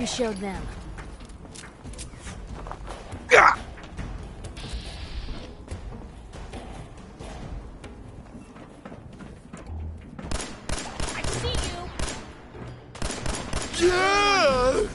we showed them. I see you! Yeah!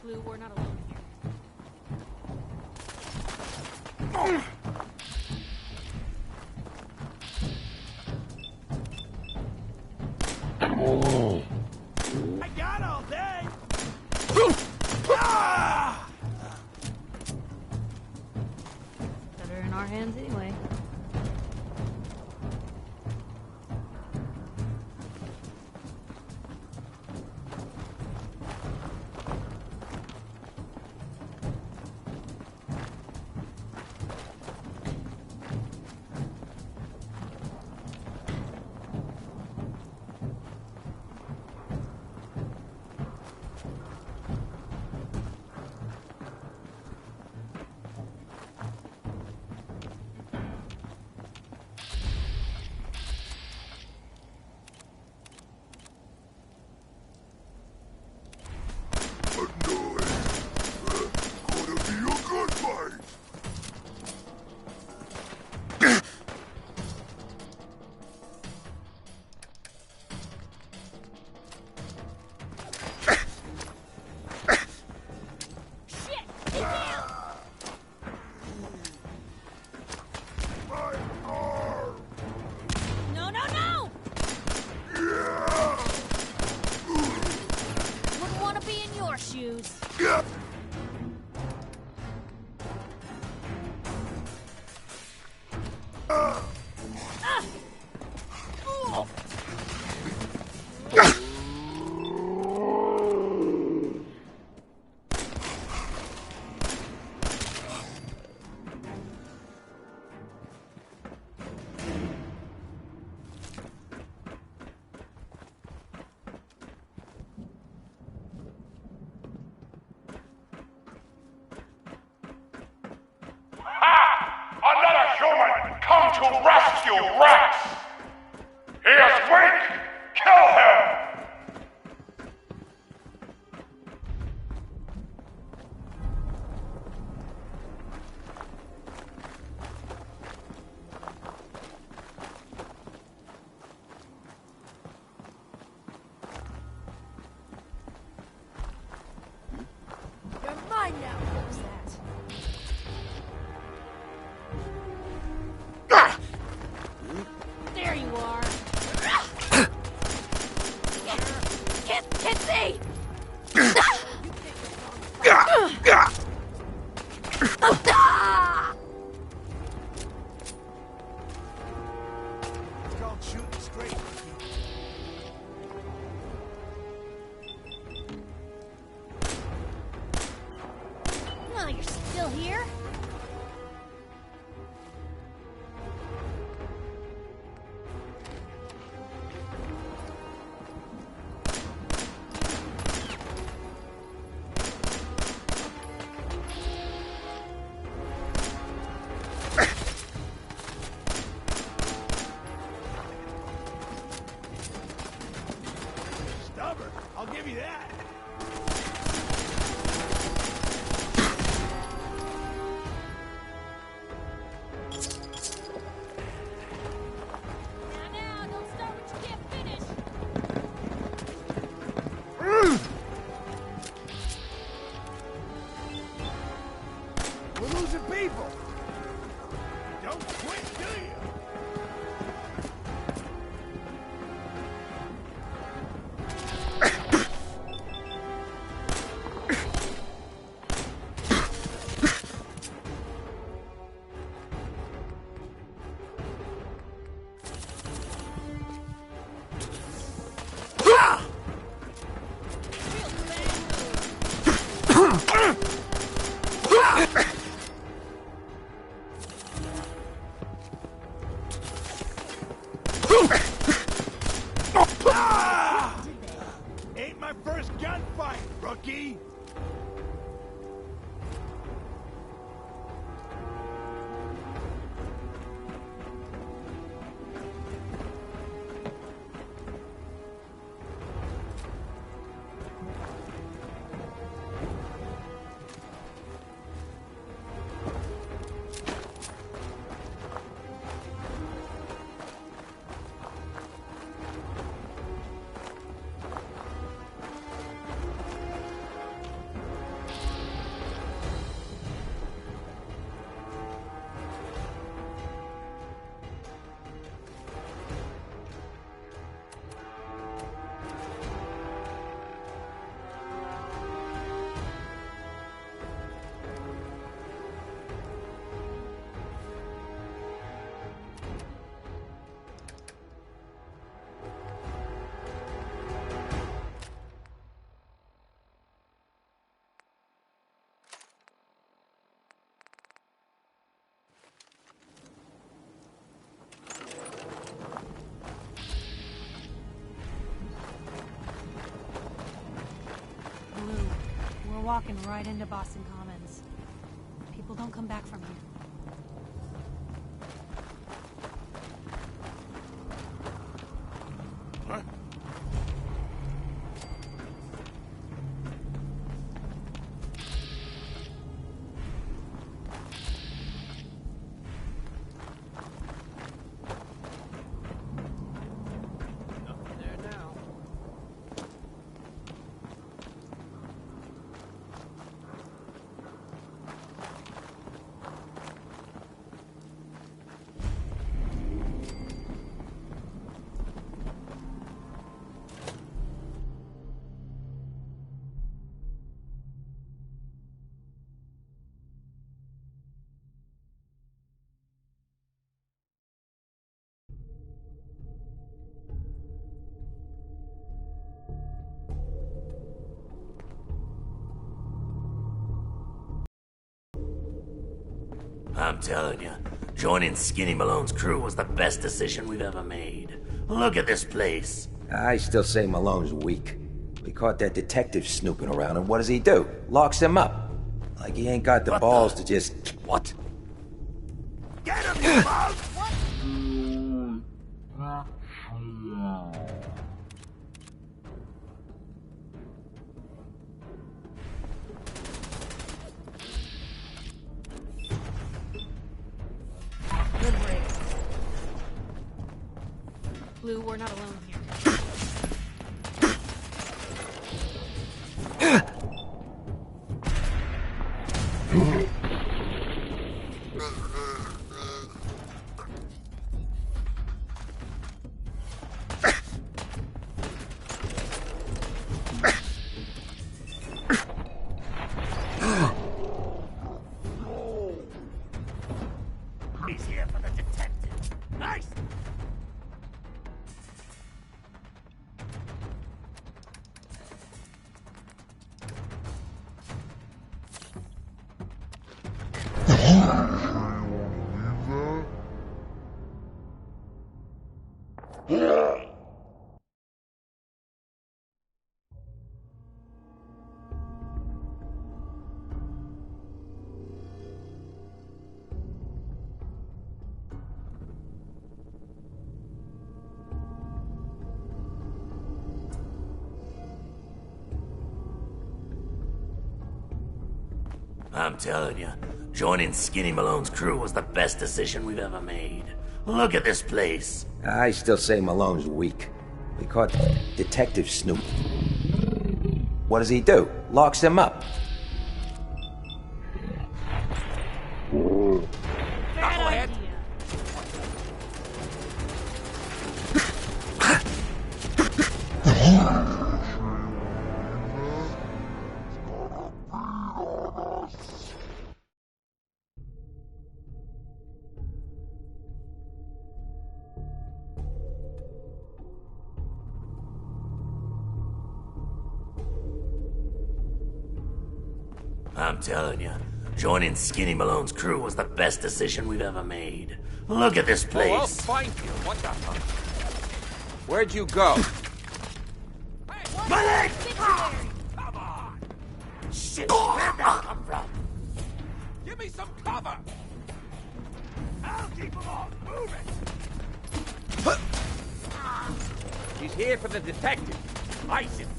Blue, we're not alone here. I got all day! Better in our hands anyway. No, no, no! Wouldn't want to be in your shoes. Another human come to rescue Rex! He is weak! Kill him! You're mine now. What was that? There you are. Can't see. It's called shooting straight. No, you're still here. rookie! We're walking right into Boston Commons. People don't come back from here. Huh? Nothing there now. I'm telling you, joining Skinny Malone's crew was the best decision we've ever made. Look at this place. I still say Malone's weak. We caught that detective snooping around, and what does he do? Locks him up. Like he ain't got the balls to just... What? Get him, you mug! Good break. Blue, we're not alone here. He's here for the detective. Nice! I'm telling you, joining Skinny Malone's crew was the best decision we've ever made. Look at this place. I still say Malone's weak. We caught detective snooping. What does he do? Locks him up. Knucklehead! I'm telling you, joining Skinny Malone's crew was the best decision we've ever made. Look at this Oh, I'll place. find you. What the fuck? Where'd you go? My leg! Come on! shit! Where'd that come from? Give me some cover! I'll keep them all moving! He's here for the detective. Ice him.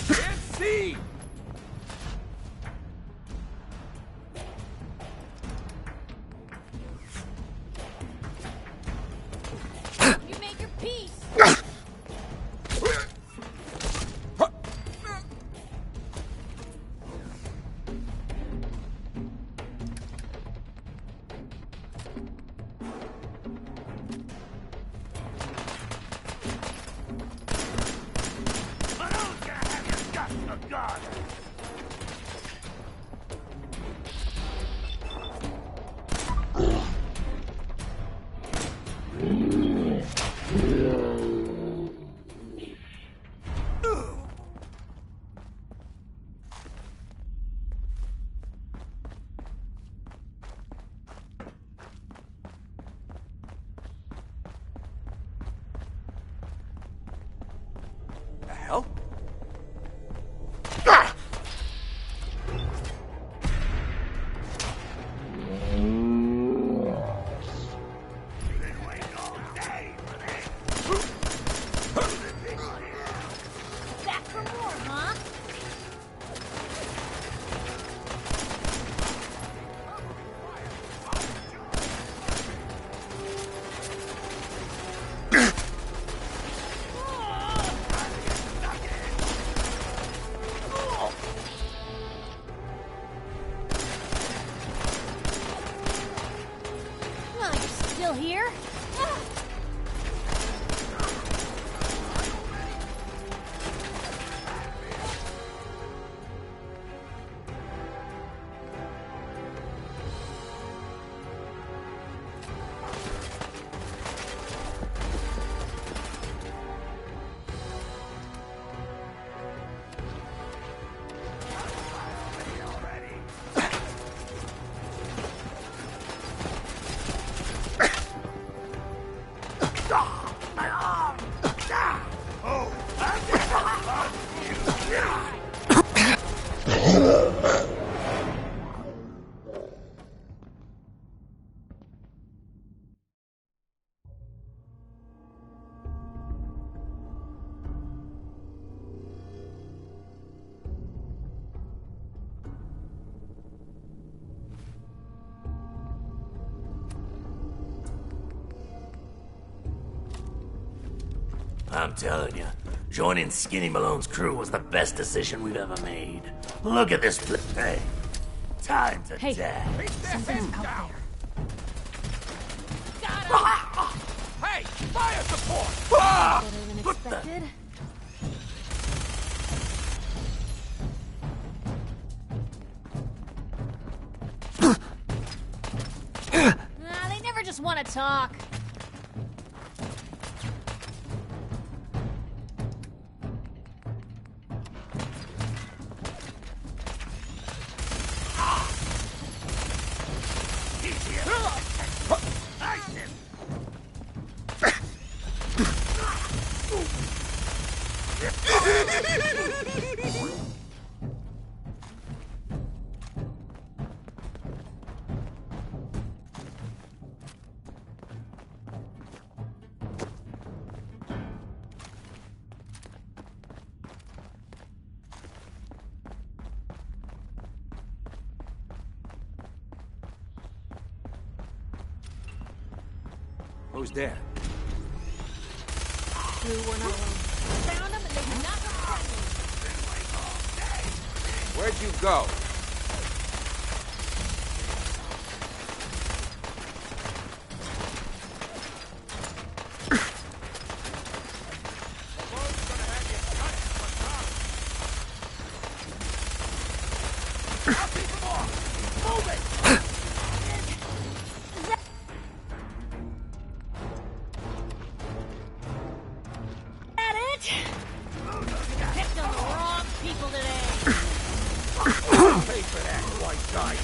Can't see! You made your peace. The hell? Back for more, huh? Oh, you're still here? I'm telling you, joining Skinny Malone's crew was the best decision we've ever made. Look at this place. Hey, time to Hey. die. Keep their Something's hands out down! there. Got him! Hey, fire support! Ah! Better than What the- expected. They never just want to talk. Who's there? Drew, we're not alone. Found him and they did not come friendly. Where'd you go? That it? Picked on the wrong people today. Pay for that, white guy.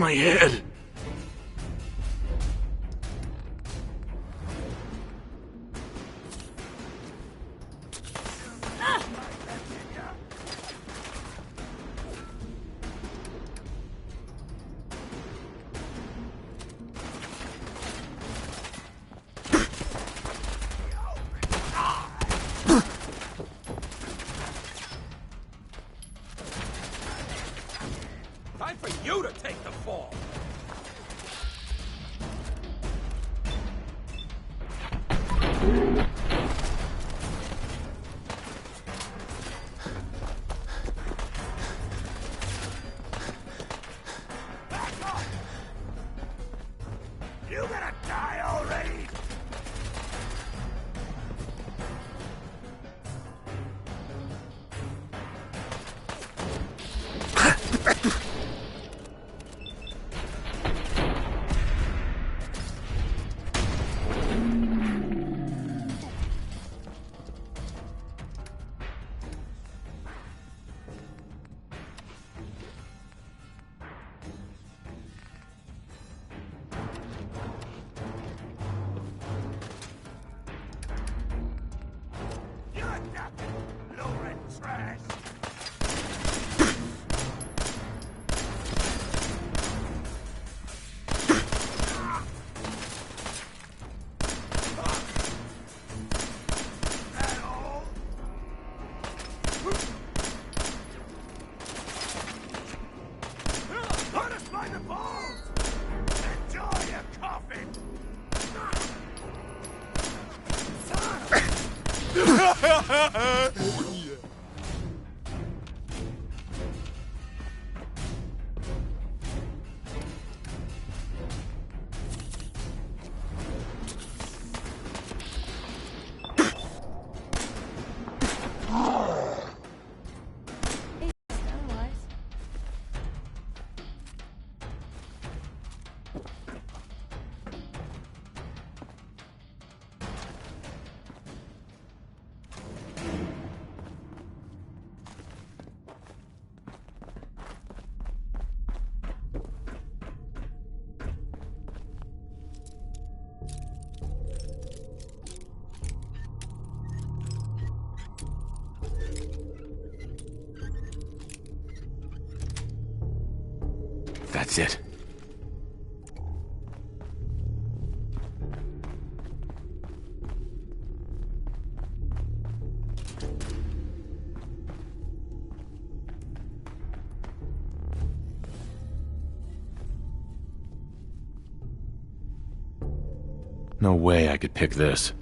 my head. Time for you to take the fall. Back up! You gonna die already? You're nothing, lurid trash! That all? Put us by the balls! Enjoy your coffin! Otherwise. That's it. No way I could pick this.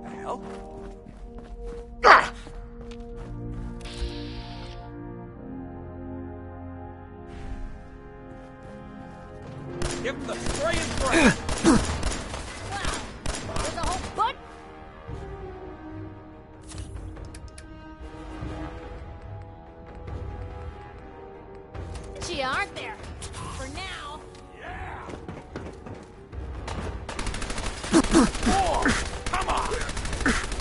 Hell? Give him the spray and pray! Wow! There's a whole bunch. Gee, aren't there? For now. Yeah! More! Come on!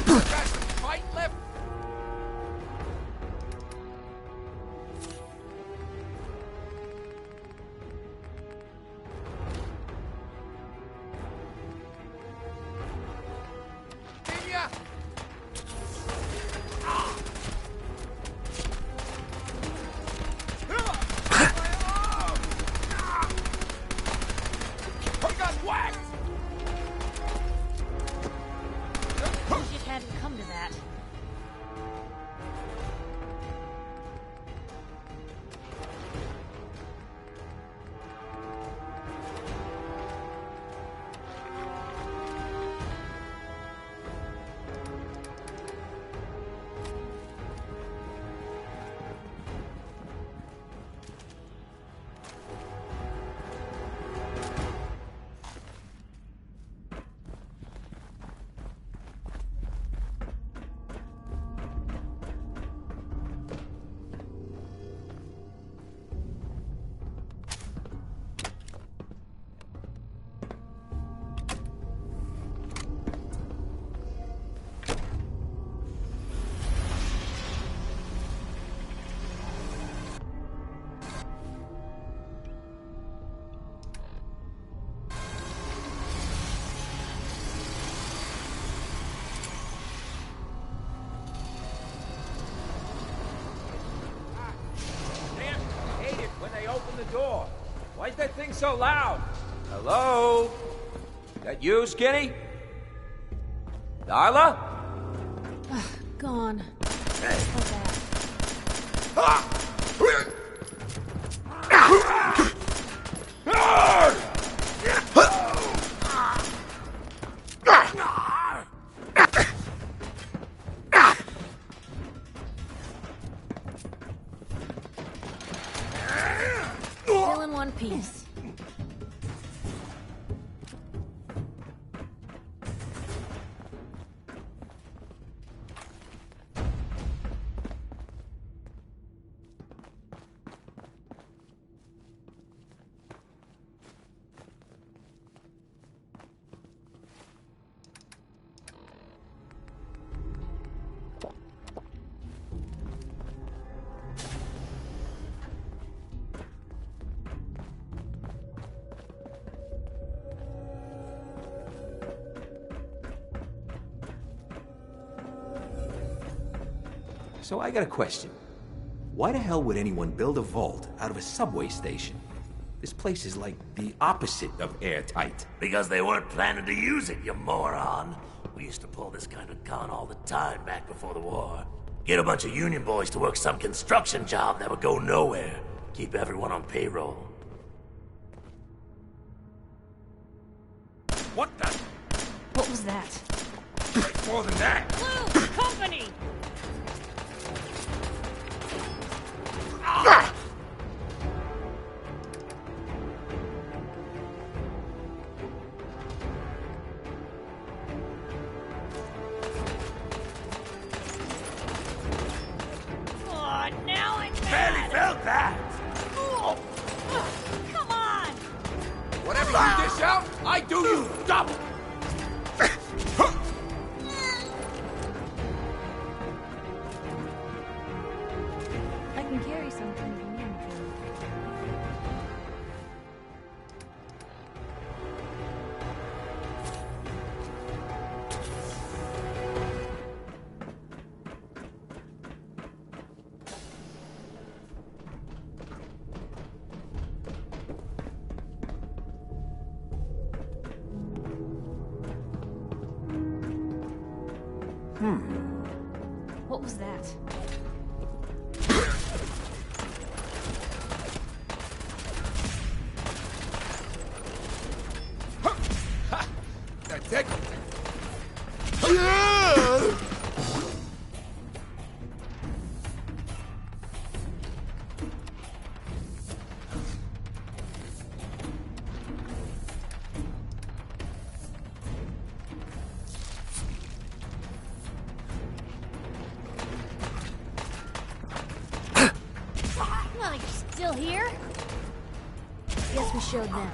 You got some fight left? Can ya? Ah! open the door. Why's that thing so loud? Hello? That you, Skinny? Darla? Gone. Hey. Still in one piece. So I got a question. Why the hell would anyone build a vault out of a subway station? This place is like the opposite of airtight. Because they weren't planning to use it, you moron. We used to pull this kind of con all the time back before the war. Get a bunch of union boys to work some construction job that would go nowhere. Keep everyone on payroll. What the? What was that? More than that. Blue company. Oh, now I'm Barely mad. felt that. Come on. Whatever you dish out, I do you double. I can carry something from here. What was that? That's it. Well, you're still here? Guess we showed them.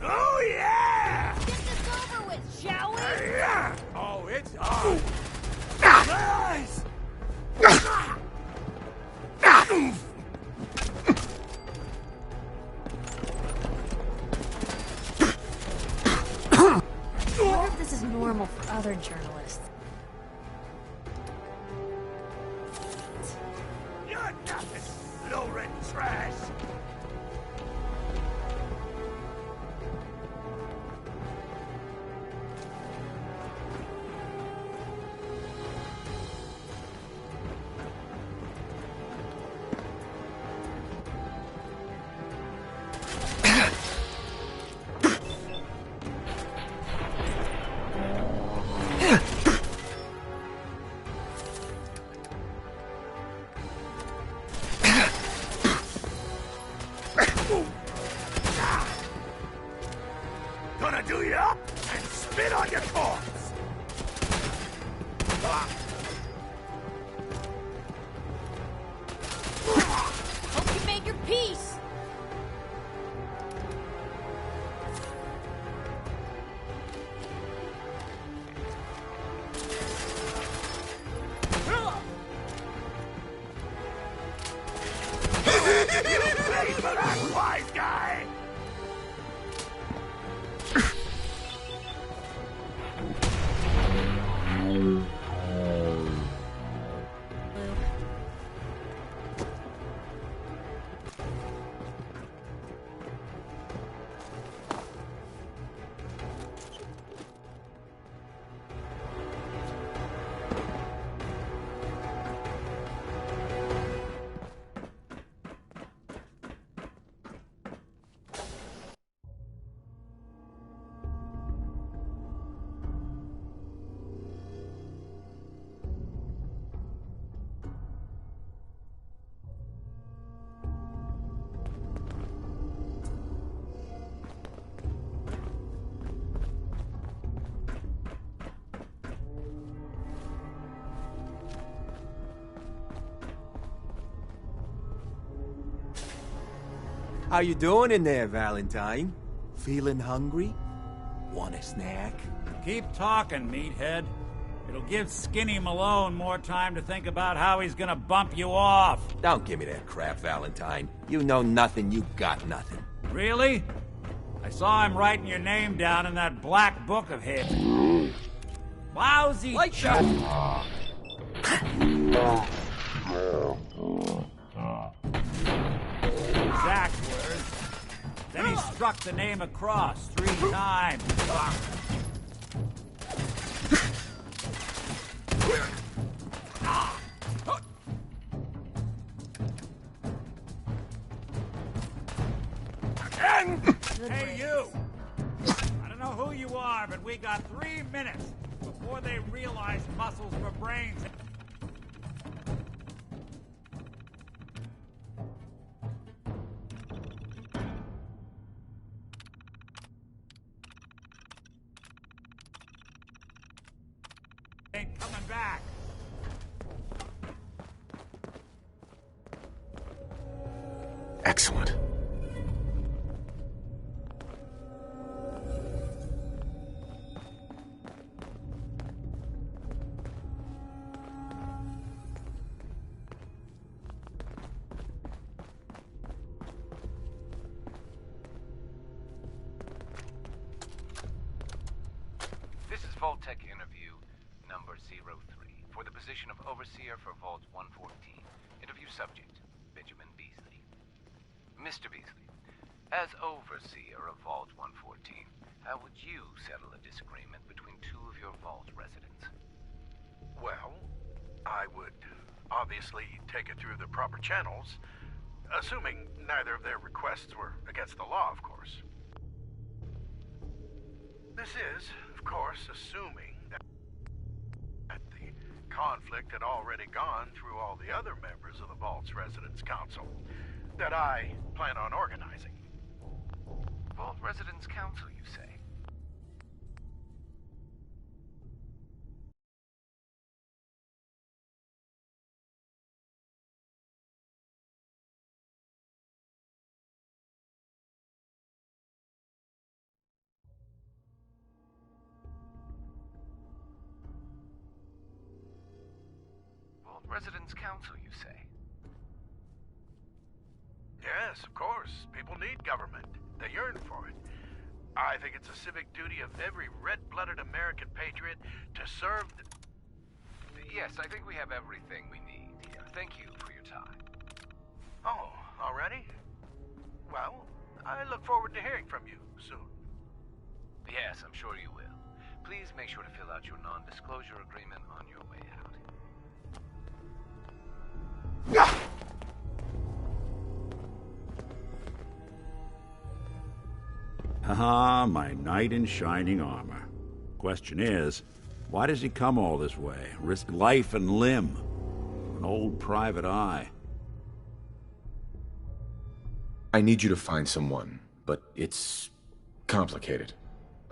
Oh yeah! Get this over with, shall we? Yeah! Oh, it's on. Nice! I wonder if this is normal for other journalists. You're nothing, low-rent trash. Gonna do you up and spit on your corpse. Hope you made your peace. How you doing in there, Valentine? Feeling hungry? Want a snack? Keep talking, meathead. It'll give Skinny Malone more time to think about how he's gonna bump you off. Don't give me that crap, Valentine. You know nothing, you got nothing. Really? I saw him writing your name down in that black book of his. Lousy Like chuck. Exact words. Then he struck the name across 3 times. Hey, you! I don't know who you are, but we got 3 minutes before they realize muscles for brains. Ain't coming back. Excellent. This is Vault-Tec interview number 03 for the position of Overseer for Vault 114. Interview subject, Benjamin Beasley. Mr. Beasley, as Overseer of Vault 114, how would you settle a disagreement between 2 of your Vault residents? Well, I would obviously take it through the proper channels, assuming neither of their requests were against the law, of course. This is, of course, assuming that the conflict had already gone through all the other members of the Vault's Residence Council that I plan on organizing. Vault Residence Council, you say? Vault Residence Council, you say? Yes, of course. People need government. They yearn for it. I think it's a civic duty of every red-blooded American patriot to serve the... Yes, I think we have everything we need here. Thank you for your time. Oh, already? Well, I look forward to hearing from you soon. Yes, I'm sure you will. Please make sure to fill out your non-disclosure agreement on your way out. Haha, my knight in shining armor. Question is, why does he come all this way? Risk life and limb? An old private eye. I need you to find someone, but it's complicated.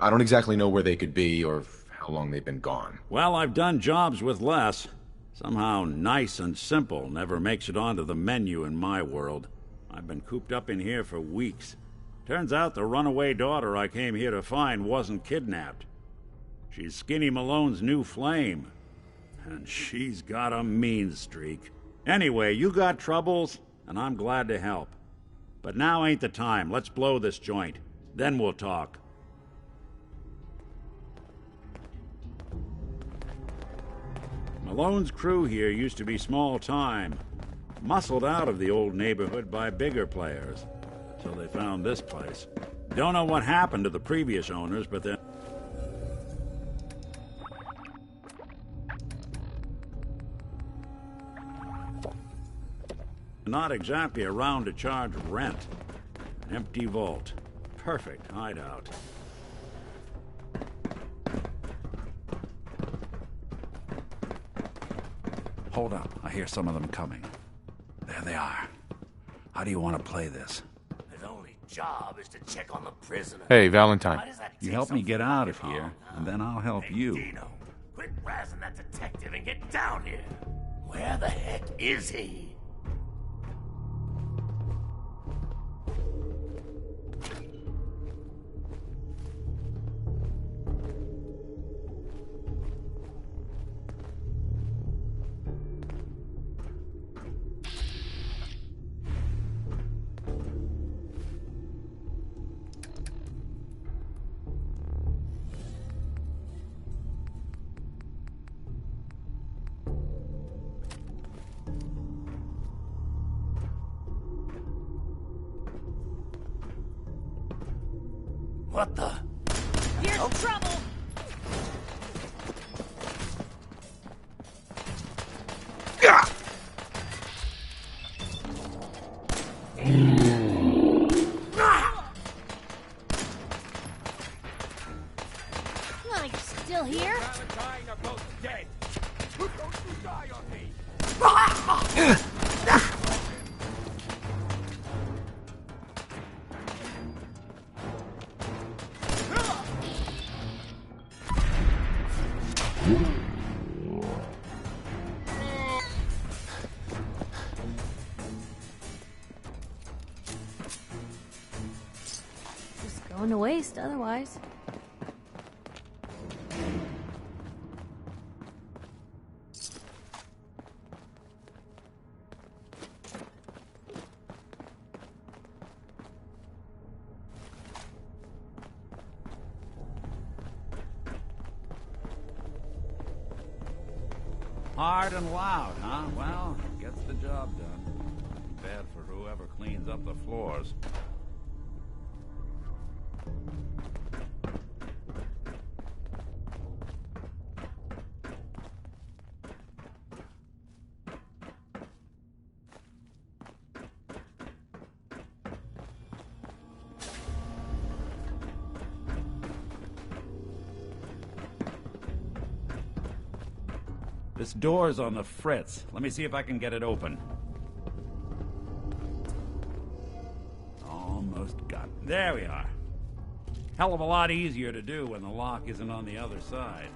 I don't exactly know where they could be or how long they've been gone. Well, I've done jobs with less. Somehow nice and simple never makes it onto the menu in my world. I've been cooped up in here for weeks. Turns out the runaway daughter I came here to find wasn't kidnapped. She's Skinny Malone's new flame. And she's got a mean streak. Anyway, you got troubles, and I'm glad to help. But now ain't the time. Let's blow this joint. Then we'll talk. Malone's crew here used to be small time. Muscled out of the old neighborhood by bigger players. Until they found this place. Don't know what happened to the previous owners, but they're not exactly around to charge rent. An empty vault. Perfect hideout. Hold up. I hear some of them coming. There they are. How do you want to play this? His only job is to check on the prisoner. Hey, Valentine. Why does that You take help so me get out of fucking here, long, and then I'll help Hey, you. Dino, quit razzing that detective and get down here. Where the heck is he? What the? Here's trouble! Oh, you're still here? Valentine are both dead. Who don't you die on me? Just going to waste otherwise. Hard and loud, huh? Well, gets the job done. Bad for whoever cleans up the floors. This door's on the fritz. Let me see if I can get it open. Almost got it. There we are. Hell of a lot easier to do when the lock isn't on the other side.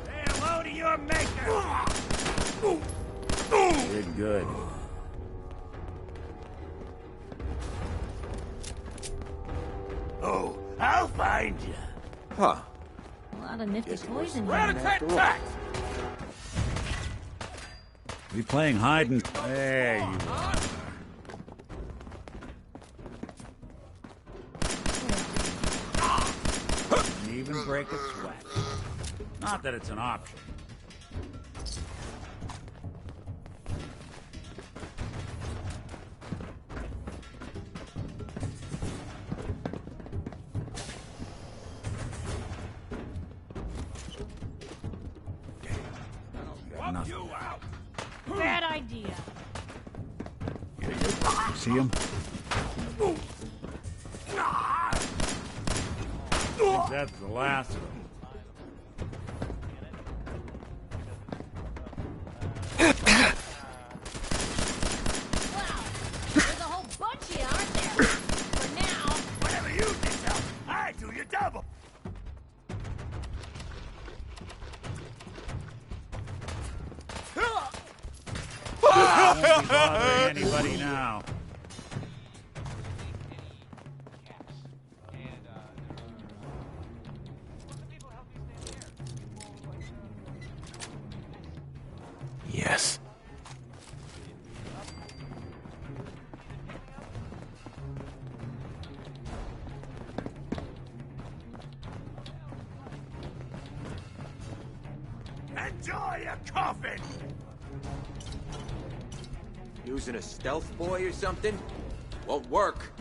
Say hello to your maker! Did good. Oh, I'll find you. Huh. A lot of nifty toys in We're out here. of 10 tracks! We playing hide and... There you are. Didn't even break a sweat. Not that it's an option. Got nothing. You out! Bad idea. See him? I think that's the last of them. Wow, there's a whole bunch of you, aren't there? For now. Whatever you do, yourself, I do your double. I won't be bothering anybody now. Yes. Enjoy your coffin! Using a stealth boy or something? Won't work.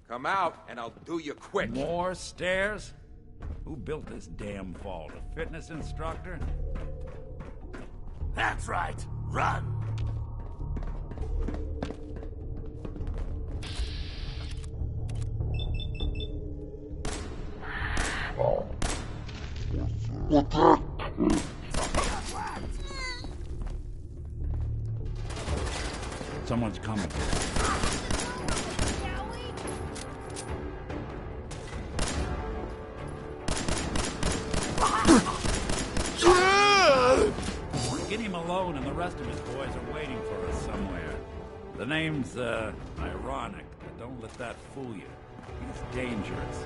Come out, and I'll do you quick. More stairs? Who built this damn vault? A fitness instructor? That's right. Run! Someone's coming. Skinny Malone and the rest of his boys are waiting for us somewhere. The name's, ironic, but don't let that fool you. He's dangerous.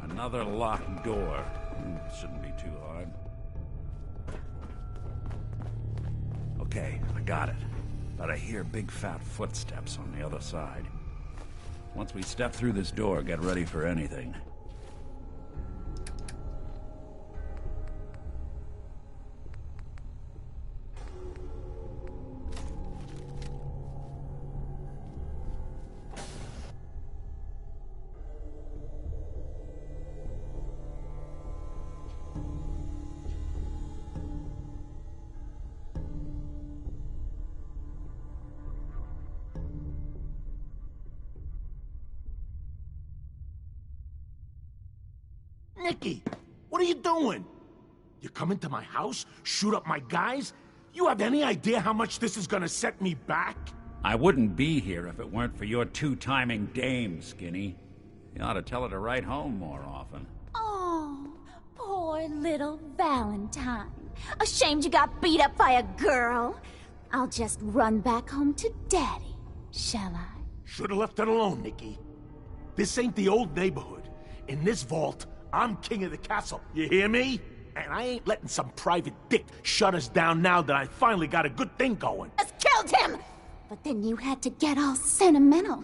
Another locked door. Shouldn't be too hard. Okay, I got it. But I hear big fat footsteps on the other side. Once we step through this door, get ready for anything. Nicky, what are you doing? You come into my house, shoot up my guys? You have any idea how much this is gonna set me back? I wouldn't be here if it weren't for your two-timing dame, Skinny. You ought to tell her to write home more often. Oh, poor little Valentine. Ashamed you got beat up by a girl? I'll just run back home to Daddy, shall I? Should've left it alone, Nicky. This ain't the old neighborhood. In this vault, I'm king of the castle. You hear me? And I ain't letting some private dick shut us down now that I finally got a good thing going. Just killed him! But then you had to get all sentimental.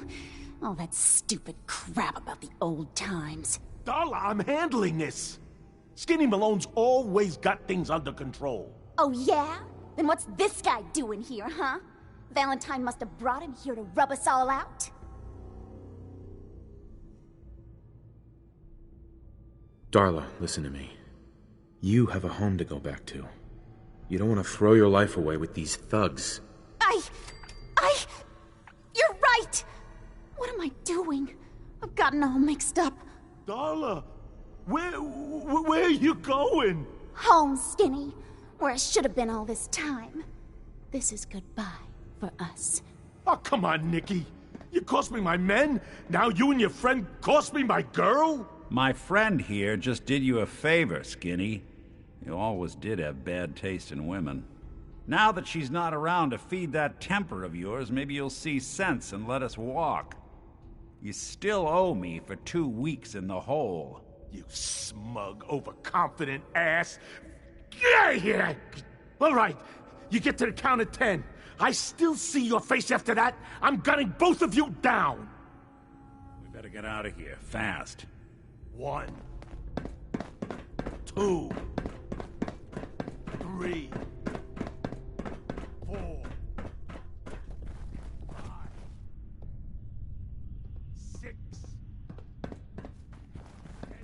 All that stupid crap about the old times. Darla, I'm handling this. Skinny Malone's always got things under control. Oh yeah? Then what's this guy doing here, huh? Valentine must have brought him here to rub us all out. Darla, listen to me. You have a home to go back to. You don't want to throw your life away with these thugs. You're right! What am I doing? I've gotten all mixed up. Darla, where are you going? Home, Skinny. Where I should have been all this time. This is goodbye for us. Oh, come on, Nicky. You cost me my men, now you and your friend cost me my girl? My friend here just did you a favor, Skinny. You always did have bad taste in women. Now that she's not around to feed that temper of yours, maybe you'll see sense and let us walk. You still owe me for 2 weeks in the hole. You smug, overconfident ass. Get out of here! All right, you get to the count of 10. I still see your face after that. I'm gunning both of you down. We better get out of here, fast. 1, 2, 3, 4, 5, 6, 7, 8.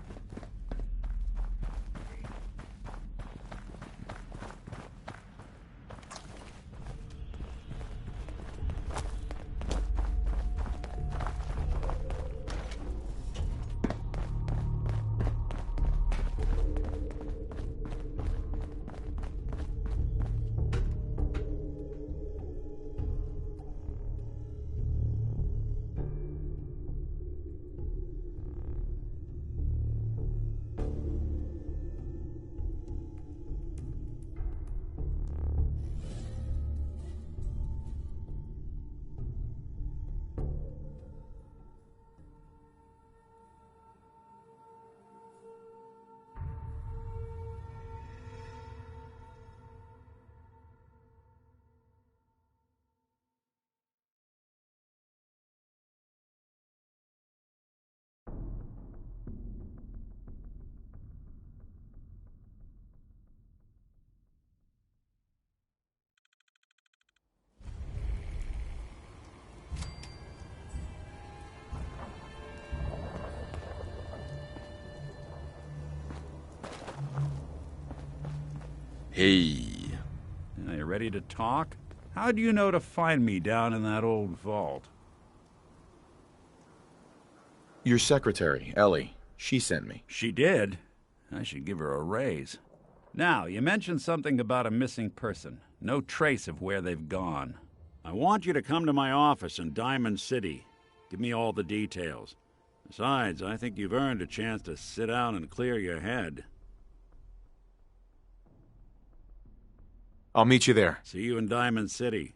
Hey. Are you ready to talk? How do you know to find me down in that old vault? Your secretary, Ellie. She sent me. She did? I should give her a raise. Now, you mentioned something about a missing person. No trace of where they've gone. I want you to come to my office in Diamond City. Give me all the details. Besides, I think you've earned a chance to sit down and clear your head. I'll meet you there. See you in Diamond City.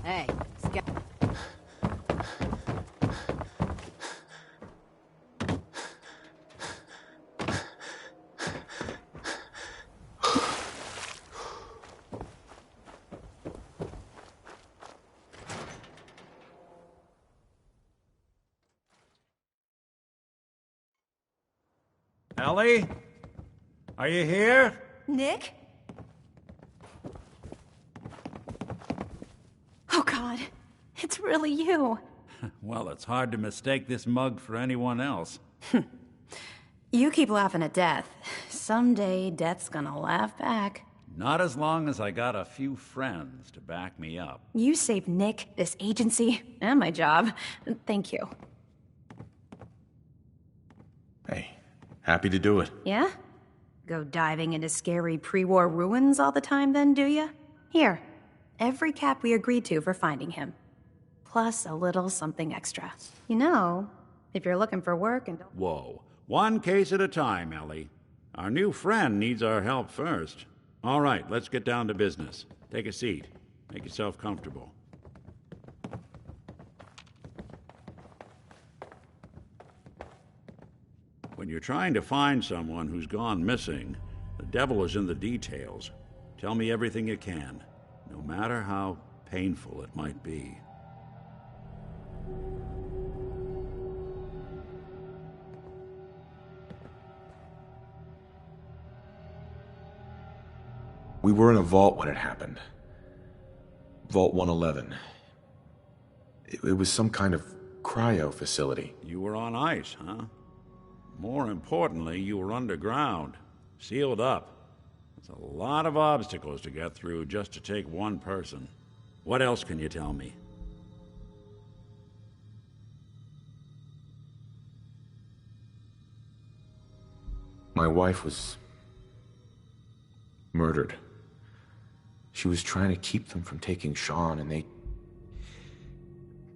Hey, Ellie? Are you here? Nick? Oh, God. It's really you. Well, it's hard to mistake this mug for anyone else. you keep laughing at death. Someday, death's gonna laugh back. Not as long as I got a few friends to back me up. You saved Nick, this agency, and my job. Thank you. Hey, happy to do it. Yeah? Go diving into scary pre-war ruins all the time then, do ya? Here, every cap we agreed to for finding him. Plus a little something extra. You know, if you're looking for work and don't... Whoa. One case at a time, Ellie. Our new friend needs our help first. All right, let's get down to business. Take a seat. Make yourself comfortable. When you're trying to find someone who's gone missing, the devil is in the details. Tell me everything you can, no matter how painful it might be. We were in a vault when it happened. Vault 111. It was some kind of cryo facility. You were on ice, huh? More importantly, you were underground, sealed up. There's a lot of obstacles to get through just to take one person. What else can you tell me? My wife was murdered. She was trying to keep them from taking Sean, and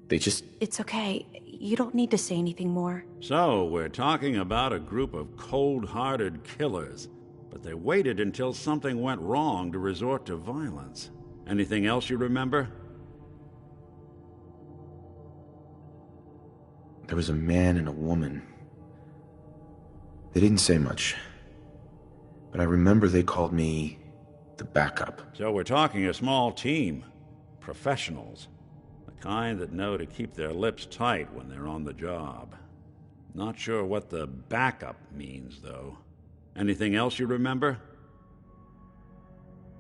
they just... It's okay. You don't need to say anything more. So, we're talking about a group of cold-hearted killers, but they waited until something went wrong to resort to violence. Anything else you remember? There was a man and a woman. They didn't say much, but I remember they called me the backup. So we're talking a small team. Professionals. The kind that know to keep their lips tight when they're on the job. Not sure what the backup means, though. Anything else you remember?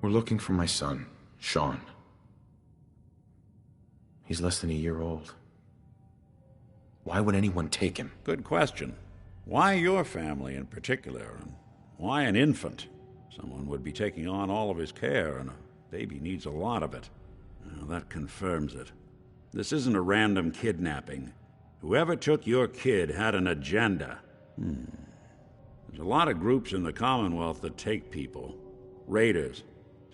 We're looking for my son, Sean. He's less than a year old. Why would anyone take him? Good question. Why your family in particular, and why an infant? Someone would be taking on all of his care, and a baby needs a lot of it. Well, that confirms it. This isn't a random kidnapping. Whoever took your kid had an agenda. There's a lot of groups in the Commonwealth that take people. Raiders,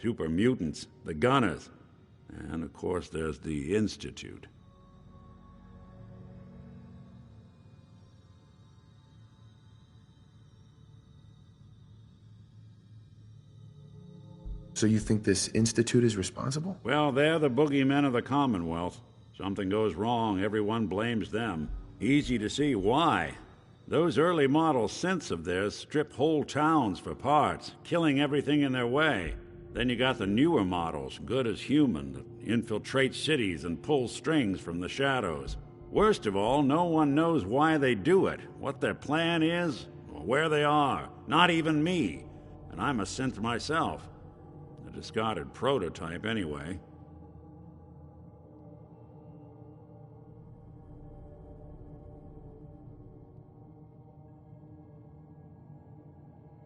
super mutants, the Gunners, and of course there's the Institute. So you think this institute is responsible? Well, they're the boogeymen of the Commonwealth. Something goes wrong, everyone blames them. Easy to see why. Those early model synths of theirs strip whole towns for parts, killing everything in their way. Then you got the newer models, good as human, that infiltrate cities and pull strings from the shadows. Worst of all, no one knows why they do it, what their plan is, or where they are. Not even me. And I'm a synth myself. A discarded prototype, anyway.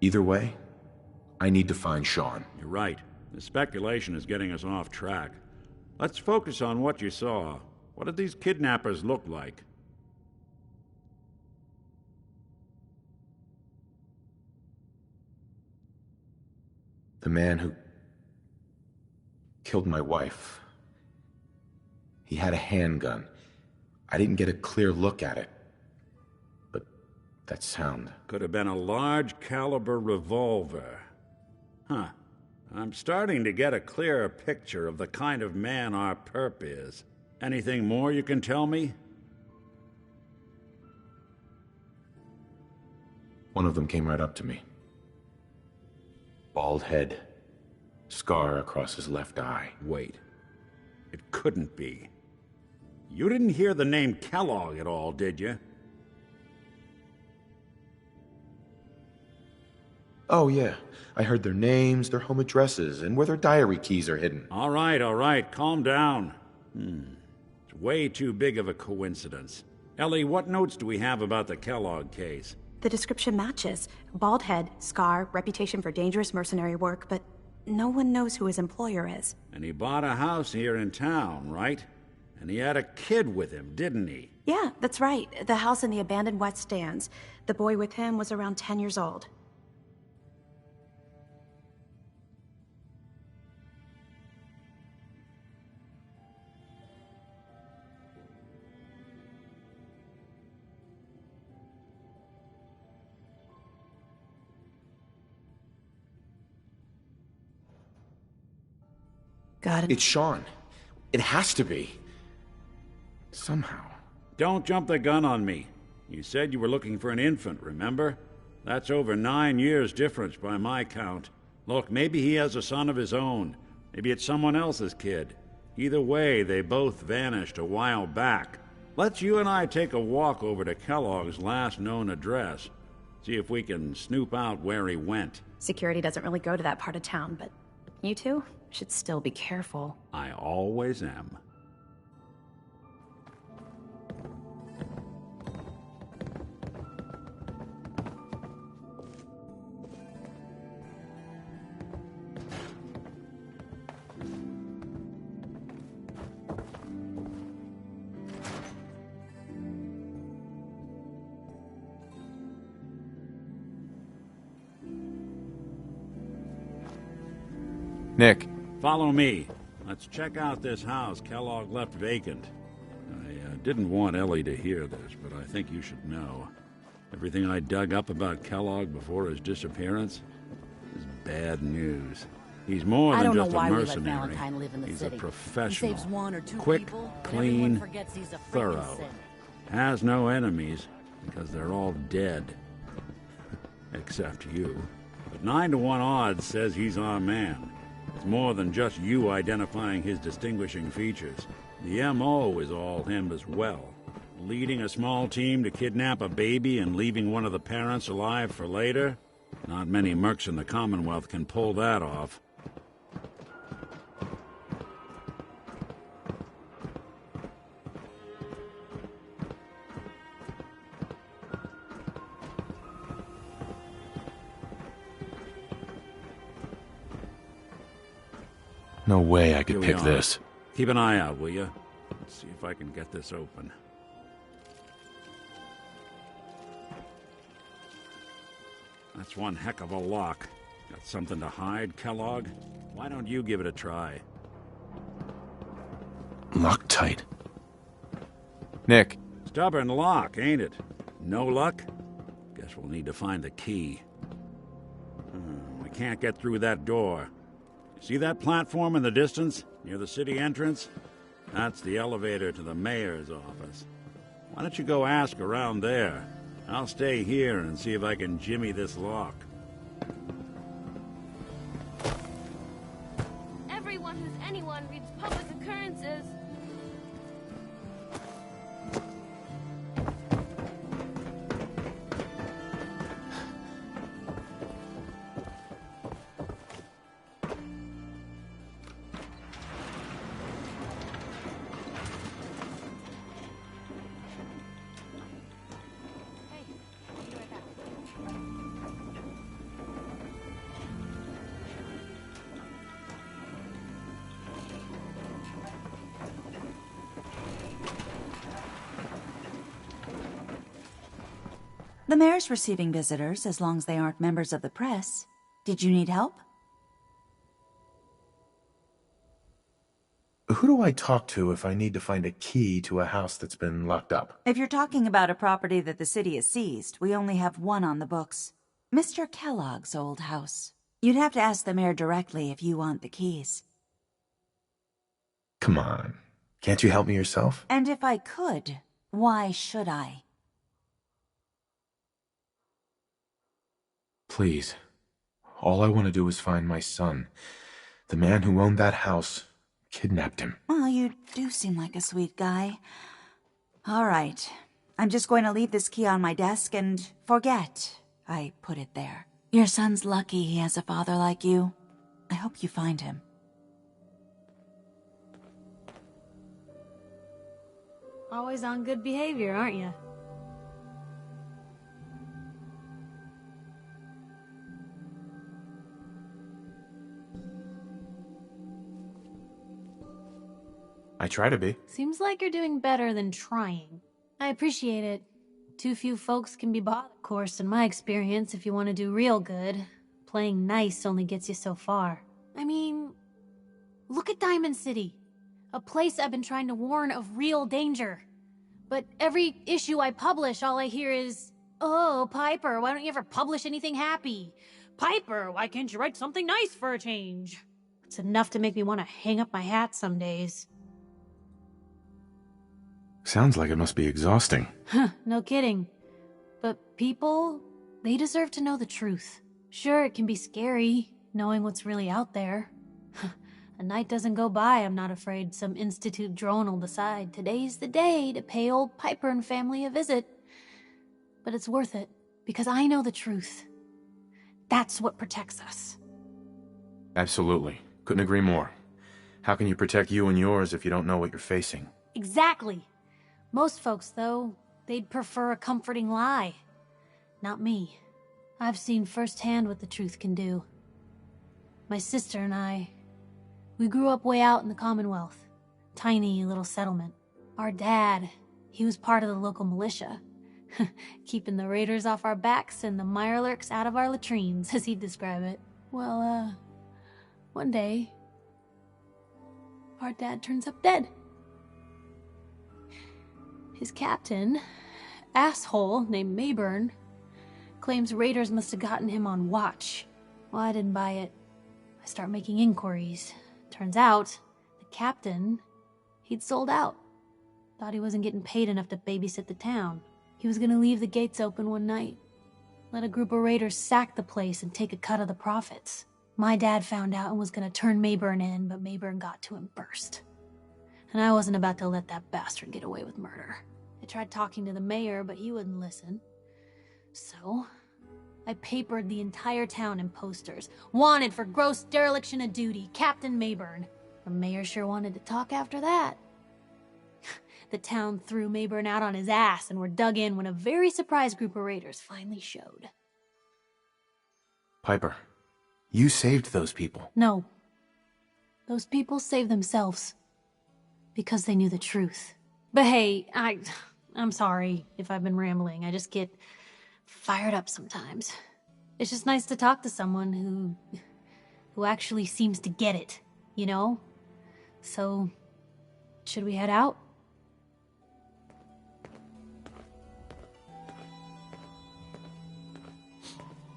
Either way, I need to find Sean. You're right. The speculation is getting us off track. Let's focus on what you saw. What did these kidnappers look like? The man who killed my wife. He had a handgun. I didn't get a clear look at it. But that sound... Could have been a large caliber revolver. Huh. I'm starting to get a clearer picture of the kind of man our perp is. Anything more you can tell me? One of them came right up to me. Bald head. Scar across his left eye. Wait. It couldn't be. You didn't hear the name Kellogg at all, did you? Oh, yeah. I heard their names, their home addresses, and where their diary keys are hidden. All right. Calm down. It's way too big of a coincidence. Ellie, what notes do we have about the Kellogg case? The description matches. Bald head, scar, reputation for dangerous mercenary work, but no one knows who his employer is. And he bought a house here in town, right? And he had a kid with him, didn't he? Yeah, that's right. The house in the abandoned West Stands. The boy with him was around 10 years old. Got it. It's Sean. It has to be. Somehow. Don't jump the gun on me. You said you were looking for an infant, remember? That's over 9 years difference by my count. Look, maybe he has a son of his own. Maybe it's someone else's kid. Either way, they both vanished a while back. Let's you and I take a walk over to Kellogg's last known address. See if we can snoop out where he went. Security doesn't really go to that part of town, but you two should still be careful. I always am. Nick. Follow me. Let's check out this house Kellogg left vacant. I didn't want Ellie to hear this, but I think you should know. Everything I dug up about Kellogg before his disappearance is bad news. He's more than just a mercenary. Valentine live in the He's city. a professional. He saves one or two quick, people, clean, forgets he's a friggin' thorough. sin. Has no enemies because they're all dead. Except you. But 9 to 1 odds says he's our man. It's more than just you identifying his distinguishing features. The M.O. is all him as well. Leading a small team to kidnap a baby and leaving one of the parents alive for later? Not many mercs in the Commonwealth can pull that off. No way I could Here we pick are. this. Keep an eye out, will you? Let's see if I can get this open. That's one heck of a lock. Got something to hide, Kellogg? Why don't you give it a try? Locked tight. Nick. Stubborn lock, ain't it? No luck? Guess we'll need to find the key. We can't get through that door. See that platform in the distance, near the city entrance? That's the elevator to the mayor's office. Why don't you go ask around there? I'll stay here and see if I can jimmy this lock. Everyone who's anyone reads public occurrences. The mayor's receiving visitors as long as they aren't members of the press. Did you need help? Who do I talk to if I need to find a key to a house that's been locked up? If you're talking about a property that the city has seized, we only have one on the books. Mr. Kellogg's old house. You'd have to ask the mayor directly if you want the keys. Come on. Can't you help me yourself? And if I could, why should I? Please. All I want to do is find my son. The man who owned that house kidnapped him. Well, you do seem like a sweet guy. All right. I'm just going to leave this key on my desk and forget I put it there. Your son's lucky he has a father like you. I hope you find him. Always on good behavior, aren't you? I try to be. Seems like you're doing better than trying. I appreciate it. Too few folks can be bought, of course, in my experience, if you want to do real good. Playing nice only gets you so far. I mean, look at Diamond City. A place I've been trying to warn of real danger. But every issue I publish, all I hear is, "Oh, Piper, why don't you ever publish anything happy? Piper, why can't you write something nice for a change?" It's enough to make me want to hang up my hat some days. Sounds like it must be exhausting. Huh, no kidding. But people, they deserve to know the truth. Sure, it can be scary, knowing what's really out there. A night doesn't go by, I'm not afraid some institute drone will decide today's the day to pay old Piper and family a visit. But it's worth it, because I know the truth. That's what protects us. Absolutely. Couldn't agree more. How can you protect you and yours if you don't know what you're facing? Exactly. Most folks, though, they'd prefer a comforting lie. Not me. I've seen firsthand what the truth can do. My sister and I, we grew up way out in the Commonwealth. Tiny little settlement. Our dad, he was part of the local militia. Keeping the raiders off our backs and the mirelurks out of our latrines, as he'd describe it. Well, one day, our dad turns up dead. His captain, asshole named Mayburn, claims raiders must have gotten him on watch. Well, I didn't buy it. I start making inquiries. Turns out, the captain, he'd sold out. Thought he wasn't getting paid enough to babysit the town. He was gonna leave the gates open one night. Let a group of raiders sack the place and take a cut of the profits. My dad found out and was gonna turn Mayburn in, but Mayburn got to him first. And I wasn't about to let that bastard get away with murder. I tried talking to the mayor, but he wouldn't listen. So, I papered the entire town in posters. Wanted for gross dereliction of duty, Captain Mayburn. The mayor sure wanted to talk after that. The town threw Mayburn out on his ass and were dug in when a very surprised group of raiders finally showed. Piper, you saved those people. No. Those people saved themselves. Because they knew the truth. But hey, I'm sorry if I've been rambling. I just get fired up sometimes. It's just nice to talk to someone who actually seems to get it, you know? So, should we head out?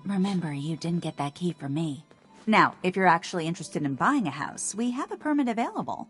Remember, you didn't get that key from me. Now, if you're actually interested in buying a house, we have a permit available.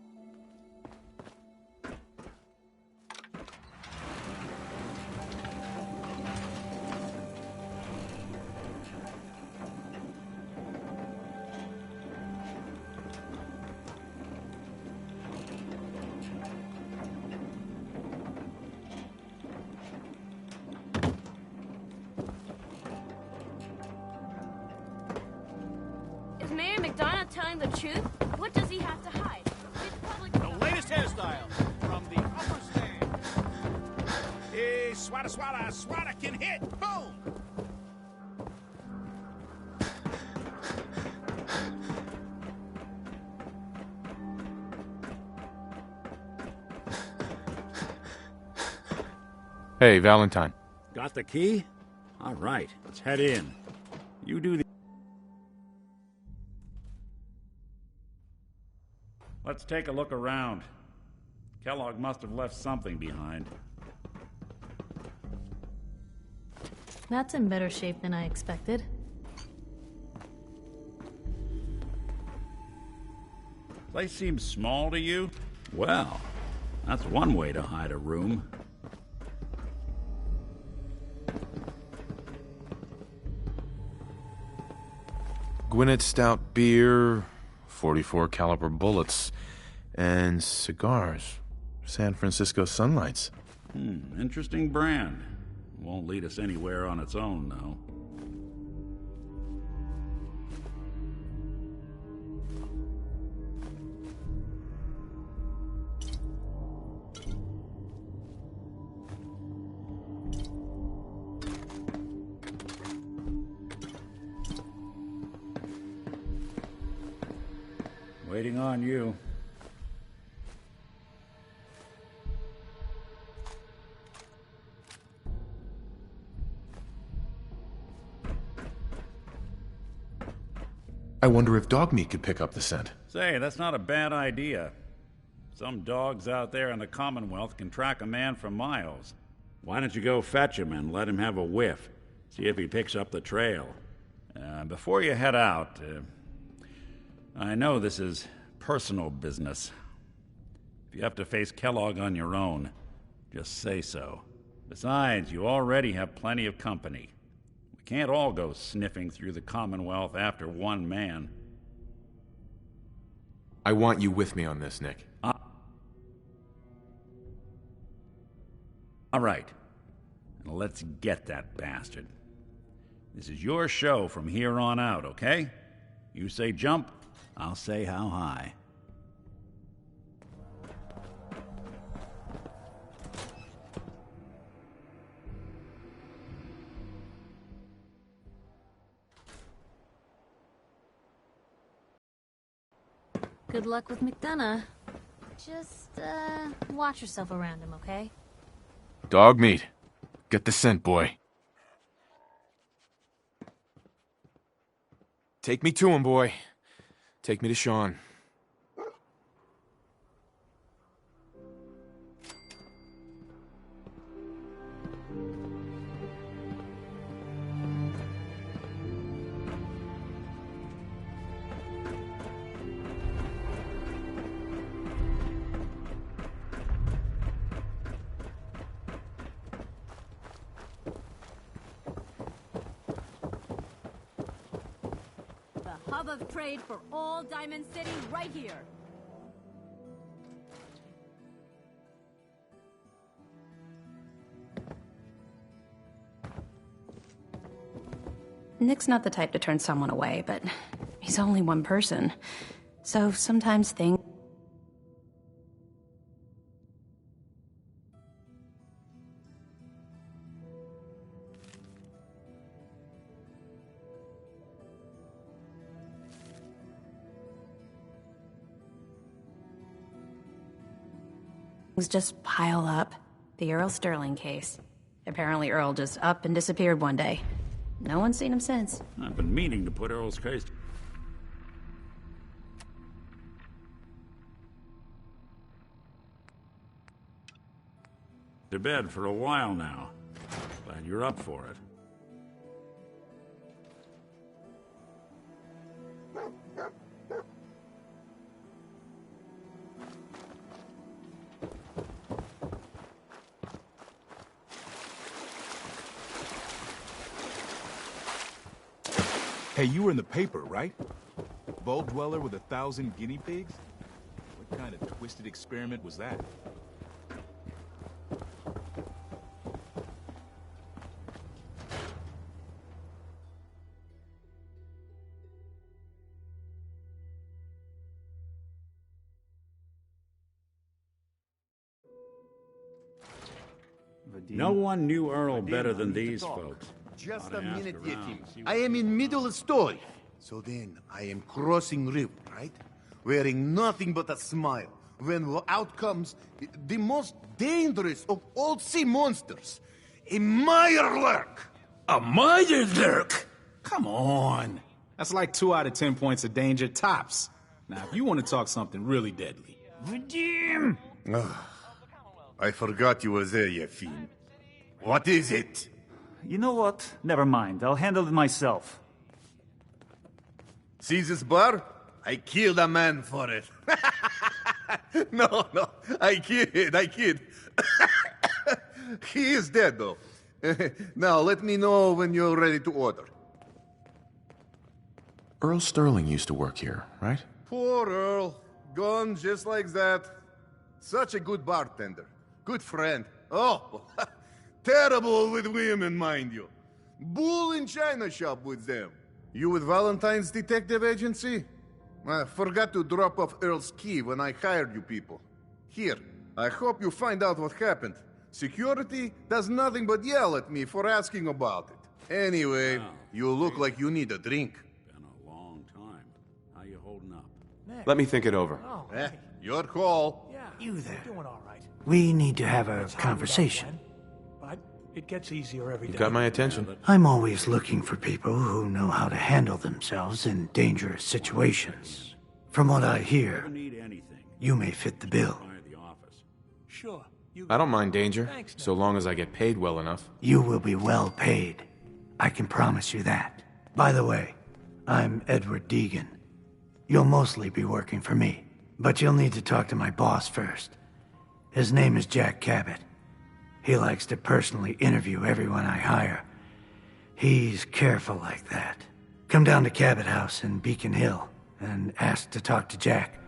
Is Mayor McDonough telling the truth? What does he have to hide? It's public. The latest hairstyle from the upper stand. Hey, swada, swada, swada can hit. Boom! Hey, Valentine. Got the key? All right, let's head in. You do the... Let's take a look around. Kellogg must have left something behind. That's in better shape than I expected. Place seems small to you? Well, that's one way to hide a room. Gwinnett Stout beer, 44 caliber bullets, and cigars. San Francisco Sunlights. Interesting brand. Won't lead us anywhere on its own, though. Waiting on you. I wonder if dog meat could pick up the scent. Say, that's not a bad idea. Some dogs out there in the Commonwealth can track a man for miles. Why don't you go fetch him and let him have a whiff? See if he picks up the trail. Before you head out, I know this is personal business. If you have to face Kellogg on your own, just say so. Besides, you already have plenty of company. We can't all go sniffing through the Commonwealth after one man. I want you with me on this, Nick. All right. Now let's get that bastard. This is your show from here on out, okay? You say jump, I'll say how high. Good luck with McDonough. Just, watch yourself around him, okay? Dog meat. Get the scent, boy. Take me to him, boy. Take me to Sean. Hub of trade for all Diamond City right here. Nick's not the type to turn someone away, but he's only one person. So sometimes things just pile up. The Earl Sterling case. Apparently Earl just up and disappeared one day. No one's seen him since. I've been meaning to put Earl's case. To bed for a while now. Glad you're up for it. Hey, you were in the paper, right? Vault dweller with 1,000 guinea pigs? What kind of twisted experiment was that? No one knew Earl better than these folks. Just a minute, Yetim. I am in middle of story. So then, I am crossing river, right? Wearing nothing but a smile. When out comes the most dangerous of all sea monsters, a Mirelurk. A Mirelurk? Come on. That's like 2 out of 10 points of danger tops. Now, if you want to talk something really deadly. Redeem! I forgot you were there, Yefim. What is it? You know what? Never mind. I'll handle it myself. See this bar? I killed a man for it. No, I kid. He is dead, though. Now, let me know when you're ready to order. Earl Sterling used to work here, right? Poor Earl. Gone just like that. Such a good bartender. Good friend. Oh, terrible with women, mind you. Bull in china shop with them. You with Valentine's detective agency? I forgot to drop off Earl's key when I hired you people. Here, I hope you find out what happened. Security does nothing but yell at me for asking about it. Anyway, you look like you need a drink. Been a long time. How you holding up? Let me think it over. Your call. You there. Doing all right. We need to have a conversation. But it gets easier every day. You got my attention. I'm always looking for people who know how to handle themselves in dangerous situations. From what I hear, you may fit the bill. Sure. I don't mind danger, so long as I get paid well enough. You will be well paid. I can promise you that. By the way, I'm Edward Deegan. You'll mostly be working for me, but you'll need to talk to my boss first. His name is Jack Cabot. He likes to personally interview everyone I hire. He's careful like that. Come down to Cabot House in Beacon Hill and ask to talk to Jack.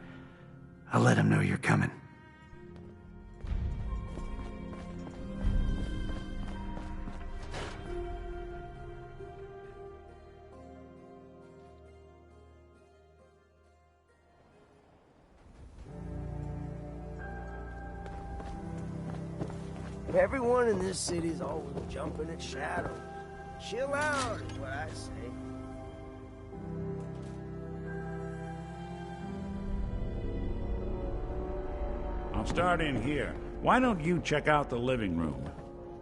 I'll let him know you're coming. Everyone in this city's always jumping at shadows. Chill out is what I say. I'll start in here. Why don't you check out the living room?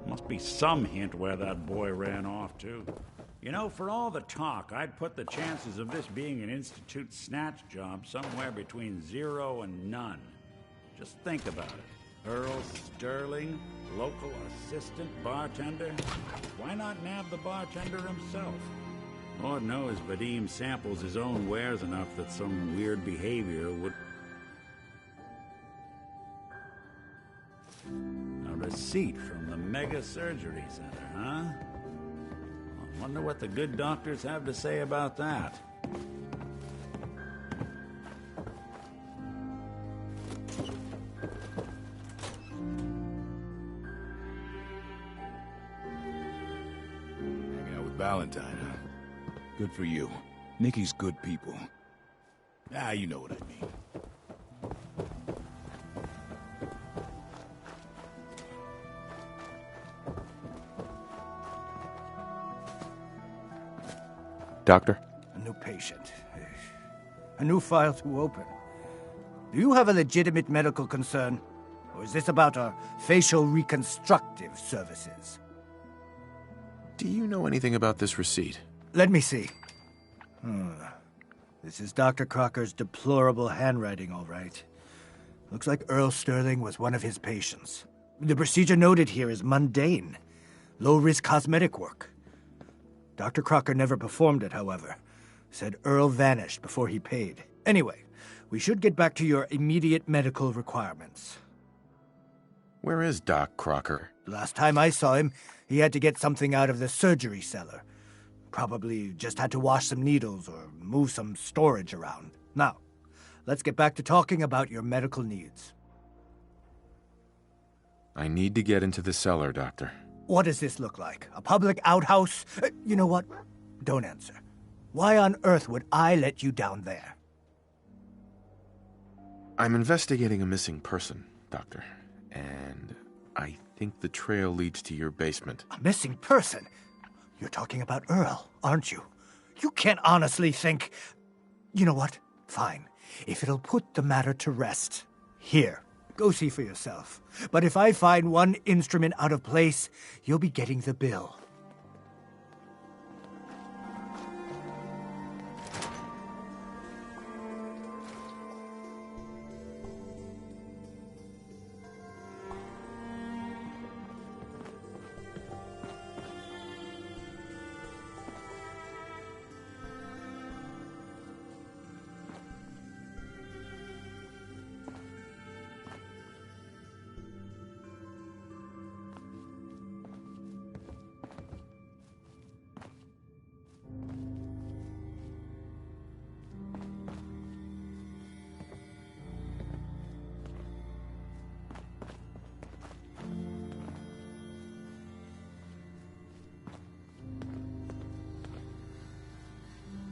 Must be some hint where that boy ran off to. You know, for all the talk, I'd put the chances of this being an Institute snatch job somewhere between 0 and none. Just think about it. Earl Sterling, local assistant bartender? Why not nab the bartender himself? Lord knows Vadim samples his own wares enough that some weird behavior would... A receipt from the Mega Surgery Center, huh? I wonder what the good doctors have to say about that. Valentine, huh? Good for you. Nikki's good people. Ah, you know what I mean. Doctor? A new patient. A new file to open. Do you have a legitimate medical concern? Or is this about our facial reconstructive services? Do you know anything about this receipt? Let me see. This is Dr. Crocker's deplorable handwriting, all right. Looks like Earl Sterling was one of his patients. The procedure noted here is mundane. Low-risk cosmetic work. Dr. Crocker never performed it, however. Said Earl vanished before he paid. Anyway, we should get back to your immediate medical requirements. Where is Doc Crocker? Last time I saw him, he had to get something out of the surgery cellar. Probably just had to wash some needles or move some storage around. Now, let's get back to talking about your medical needs. I need to get into the cellar, Doctor. What does this look like? A public outhouse? You know what? Don't answer. Why on earth would I let you down there? I'm investigating a missing person, Doctor. And I think the trail leads to your basement. A missing person? You're talking about Earl, aren't you? You can't honestly think... You know what? Fine. If it'll put the matter to rest. Here, go see for yourself. But if I find one instrument out of place, you'll be getting the bill.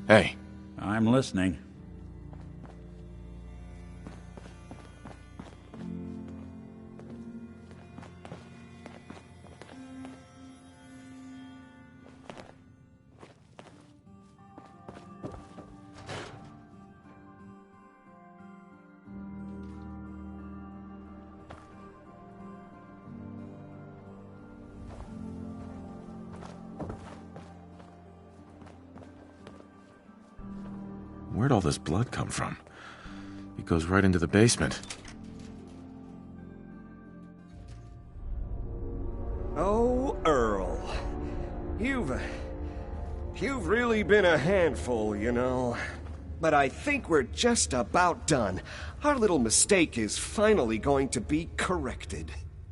Hey. I'm listening. Where'd all this blood come from? It goes right into the basement. Oh, Earl. You've really been a handful, you know. But I think we're just about done. Our little mistake is finally going to be corrected.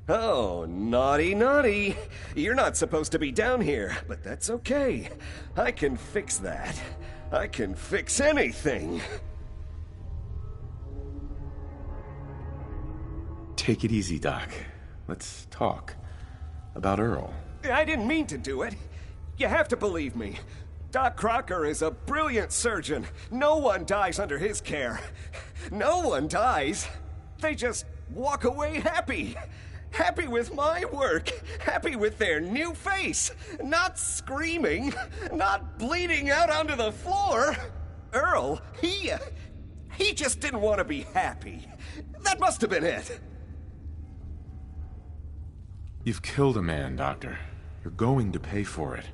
Oh, naughty, naughty. You're not supposed to be down here, but that's okay. I can fix that. I can fix anything. Take it easy, Doc. Let's talk about Earl. I didn't mean to do it. You have to believe me. Doc Crocker is a brilliant surgeon. No one dies under his care. No one dies. They just walk away happy. Happy with my work. Happy with their new face. Not screaming. Not bleeding out onto the floor. Earl, he just didn't want to be happy. That must have been it. You've killed a man, Doctor. You're going to pay for it.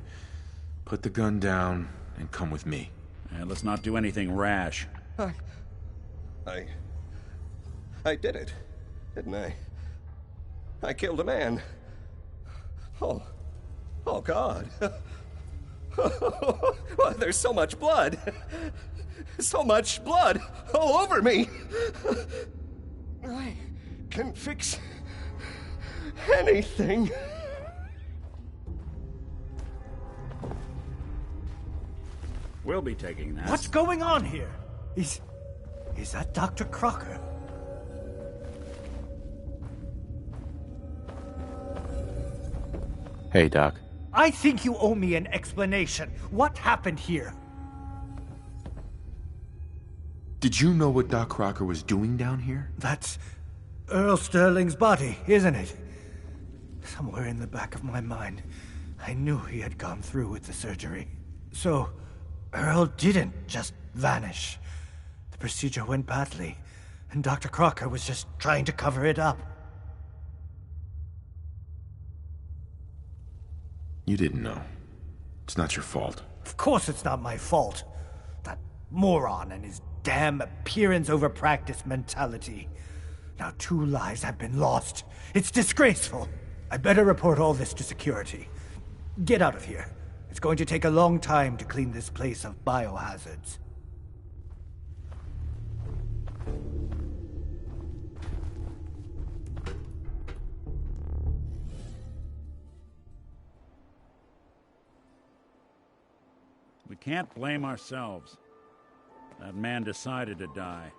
Put the gun down and come with me. And let's not do anything rash. I did it, didn't I? I killed a man. Oh God. Well, there's so much blood. So much blood all over me. I can fix anything. We'll be taking that. What's going on here? Is that Dr. Crocker? Hey, Doc. I think you owe me an explanation. What happened here? Did you know what Doc Crocker was doing down here? That's Earl Sterling's body, isn't it? Somewhere in the back of my mind, I knew he had gone through with the surgery. So, Earl didn't just vanish. The procedure went badly, and Dr. Crocker was just trying to cover it up. You didn't know. It's not your fault. Of course it's not my fault. That moron and his damn appearance over practice mentality. Now 2 lives have been lost. It's disgraceful. I better report all this to security. Get out of here. It's going to take a long time to clean this place of biohazards. We can't blame ourselves. That man decided to die.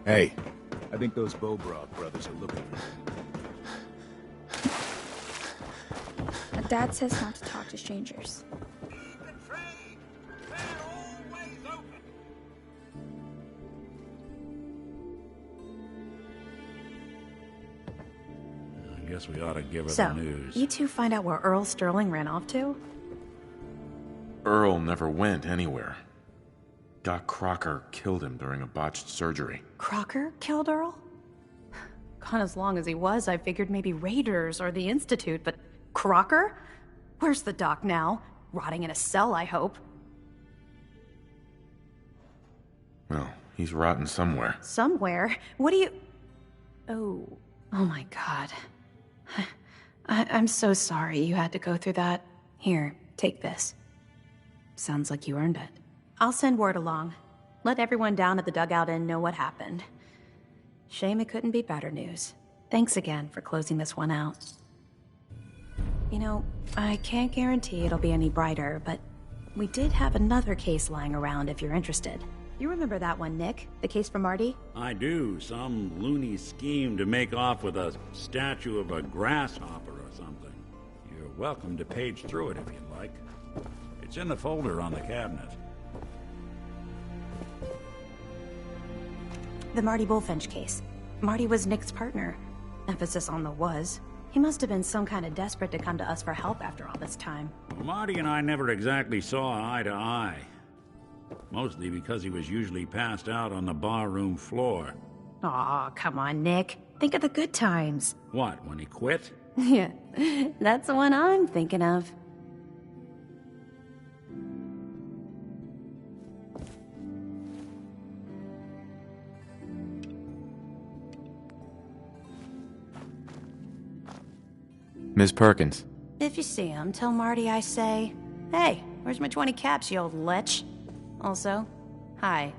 Hey, I think those Bobrov brothers are looking for me. Dad says not to talk to strangers. I guess we ought to give her So, the news. you two find out where Earl Sterling ran off to? Earl never went anywhere. Doc Crocker killed him during a botched surgery. Crocker killed Earl? Gone as long as he was, I figured maybe Raiders or the Institute, but Crocker? Where's the doc now? Rotting in a cell, I hope. Well, he's rotten somewhere. Somewhere? What do you... Oh my god. I'm so sorry you had to go through that. Here, take this. Sounds like you earned it. I'll send word along. Let everyone down at the Dugout Inn know what happened. Shame it couldn't be better news. Thanks again for closing this one out. You know, I can't guarantee it'll be any brighter, but we did have another case lying around if you're interested. You remember that one, Nick? The case for Marty? I do. Some loony scheme to make off with a statue of a grasshopper or something. You're welcome to page through it if you'd like. It's in the folder on the cabinet. The Marty Bullfinch case. Marty was Nick's partner. Emphasis on the was. He must have been some kind of desperate to come to us for help after all this time. Well, Marty and I never exactly saw eye to eye. Mostly because he was usually passed out on the barroom floor. Aw, come on, Nick. Think of the good times. What, when he quit? Yeah, that's the one I'm thinking of. Miss Perkins. If you see him, tell Marty I say, hey, where's my 20 caps, you old lech? Also, hi.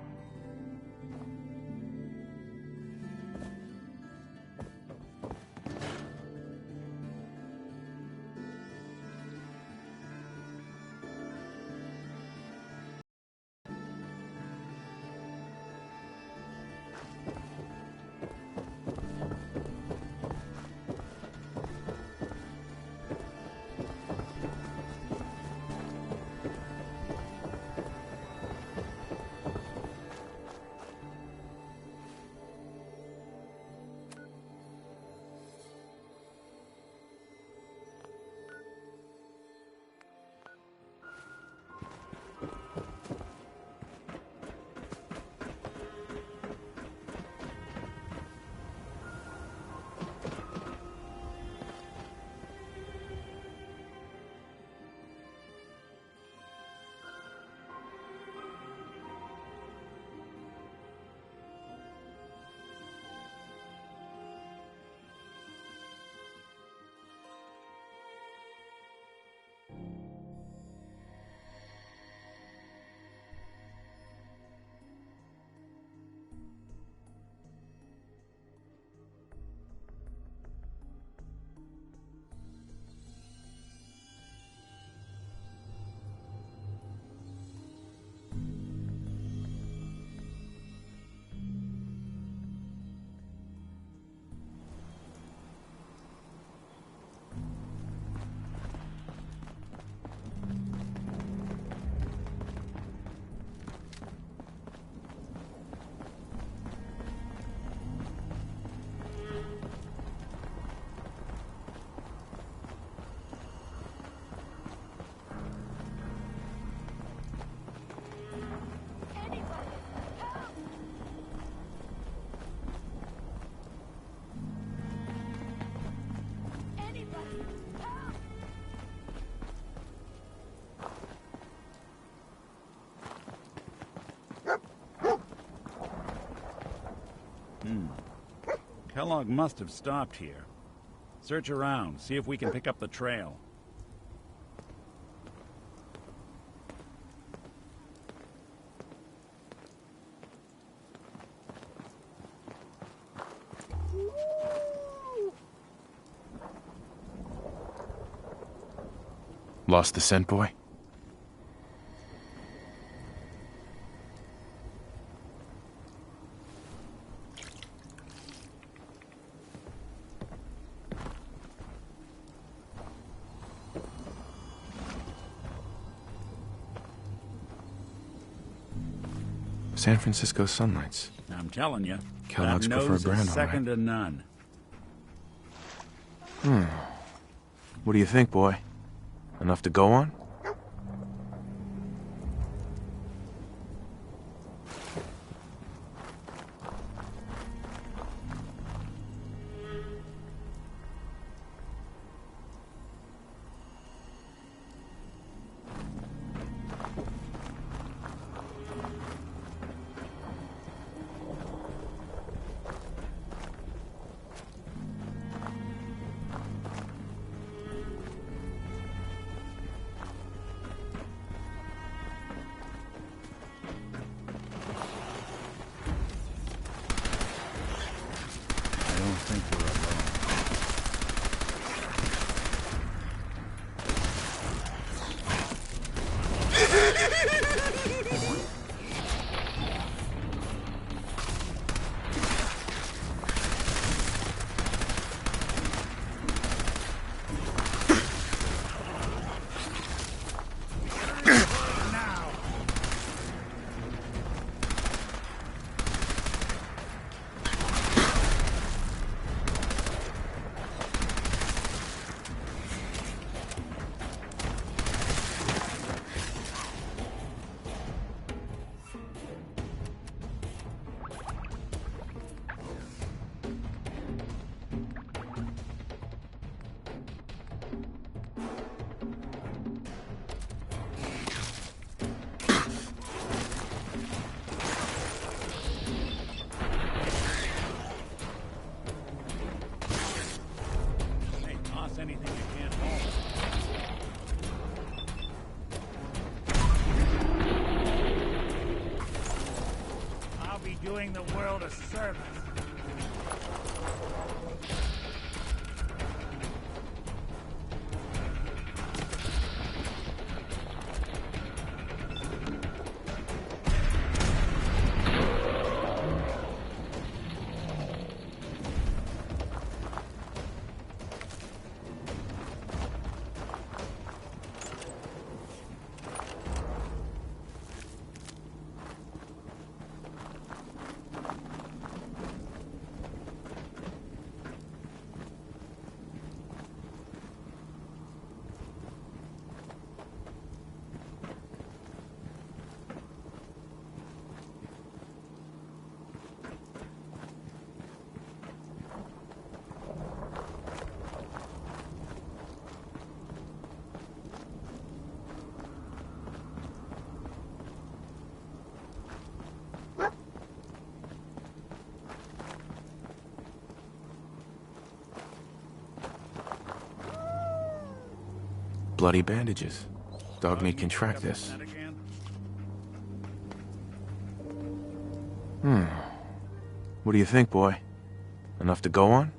Kellogg must have stopped here. Search around, see if we can pick up the trail. Lost the scent, boy? San Francisco sunlights. I'm telling you, Kellogg's that preferred nose brand, is all second to none. What do you think, boy? Enough to go on? I don't think we're alone. Hey, toss anything you can't hold. I'll be doing the world a service. Bloody bandages. Dog meat can track this. What do you think, boy? Enough to go on?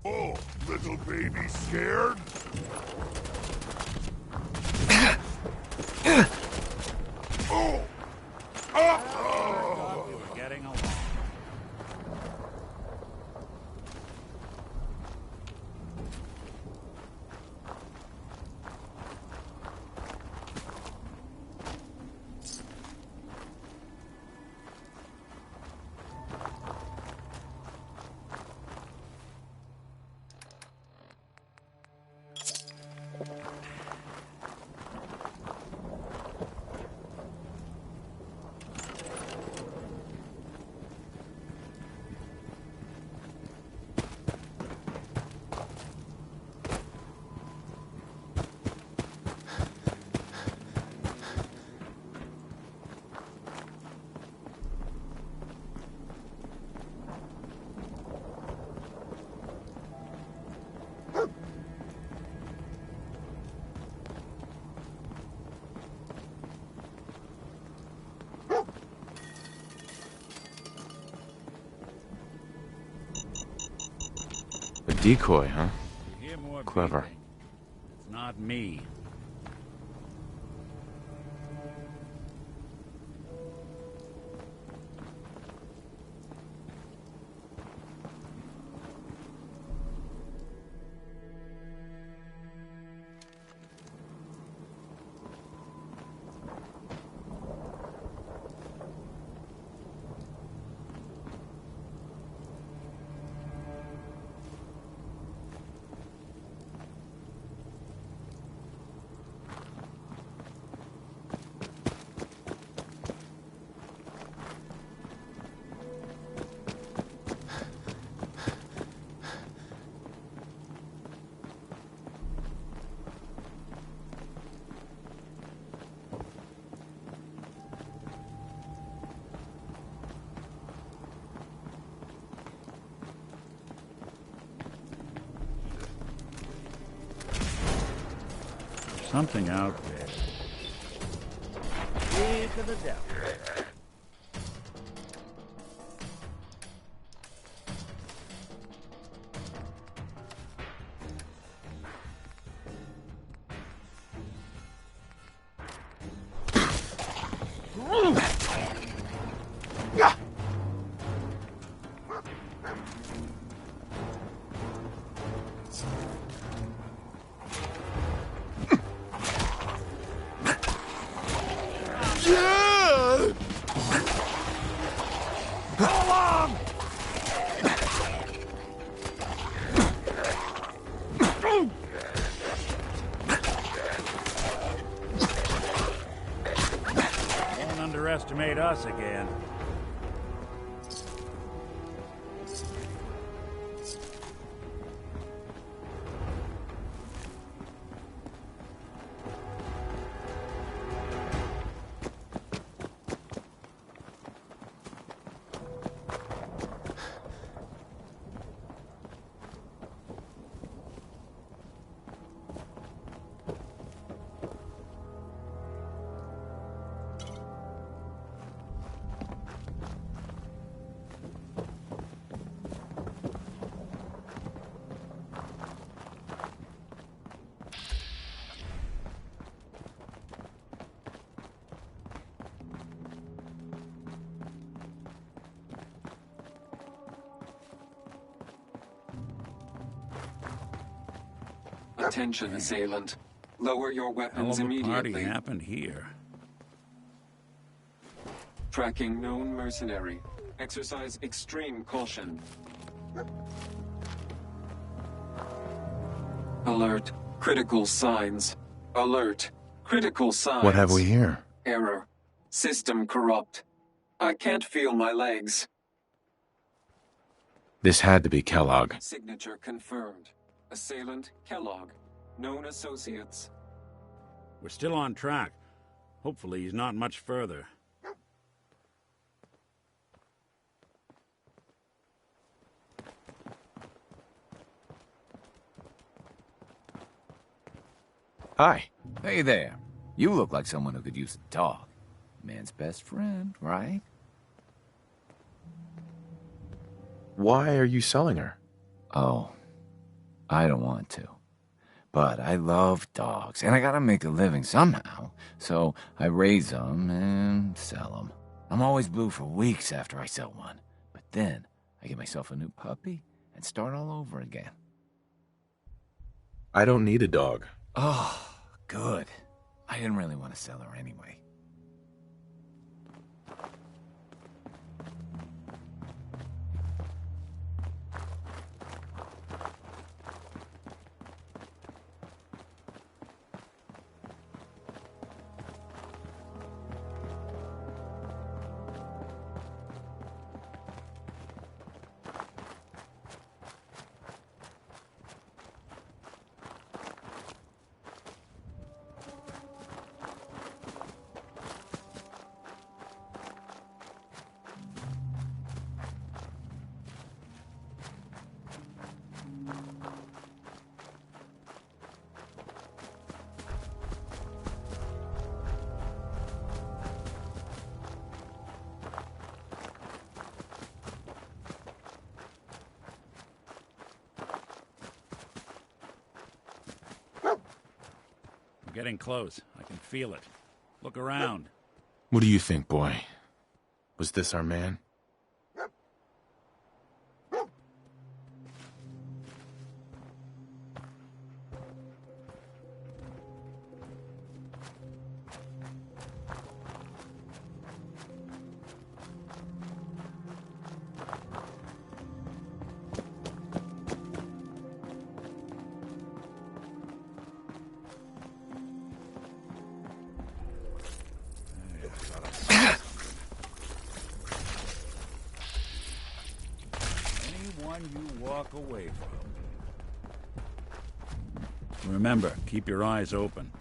Oh, little baby scared? Oh! I we were getting along. A decoy, huh? You hear more Clever. beeping. It's not me. Something out there. Speak of the devil. Don't underestimate us again. Attention, assailant. Lower your Hell weapons of a party immediately. happened here. Tracking known mercenary. Exercise extreme caution. Alert. Critical signs. Alert. Critical signs. What have we here? Error. System corrupt. I can't feel my legs. This had to be Kellogg. Signature confirmed. Assailant Kellogg. Known associates. We're still on track. Hopefully he's not much further. Hi. Hey there. You look like someone who could use a dog. Man's best friend, right? Why are you selling her? Oh, I don't want to. But I love dogs, and I gotta make a living somehow. So I raise them and sell them. I'm always blue for weeks after I sell one. But then I get myself a new puppy and start all over again. I don't need a dog. Oh, good. I didn't really want to sell her anyway. We're getting close. I can feel it. Look around. What do you think, boy? Was this our man? Anyone you walk away from. Remember, keep your eyes open.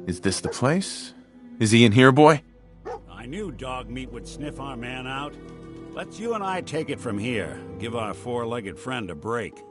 Is this the place? Is he in here, boy? I knew dog meat would sniff our man out. Let's you and I take it from here. Give our four-legged friend a break.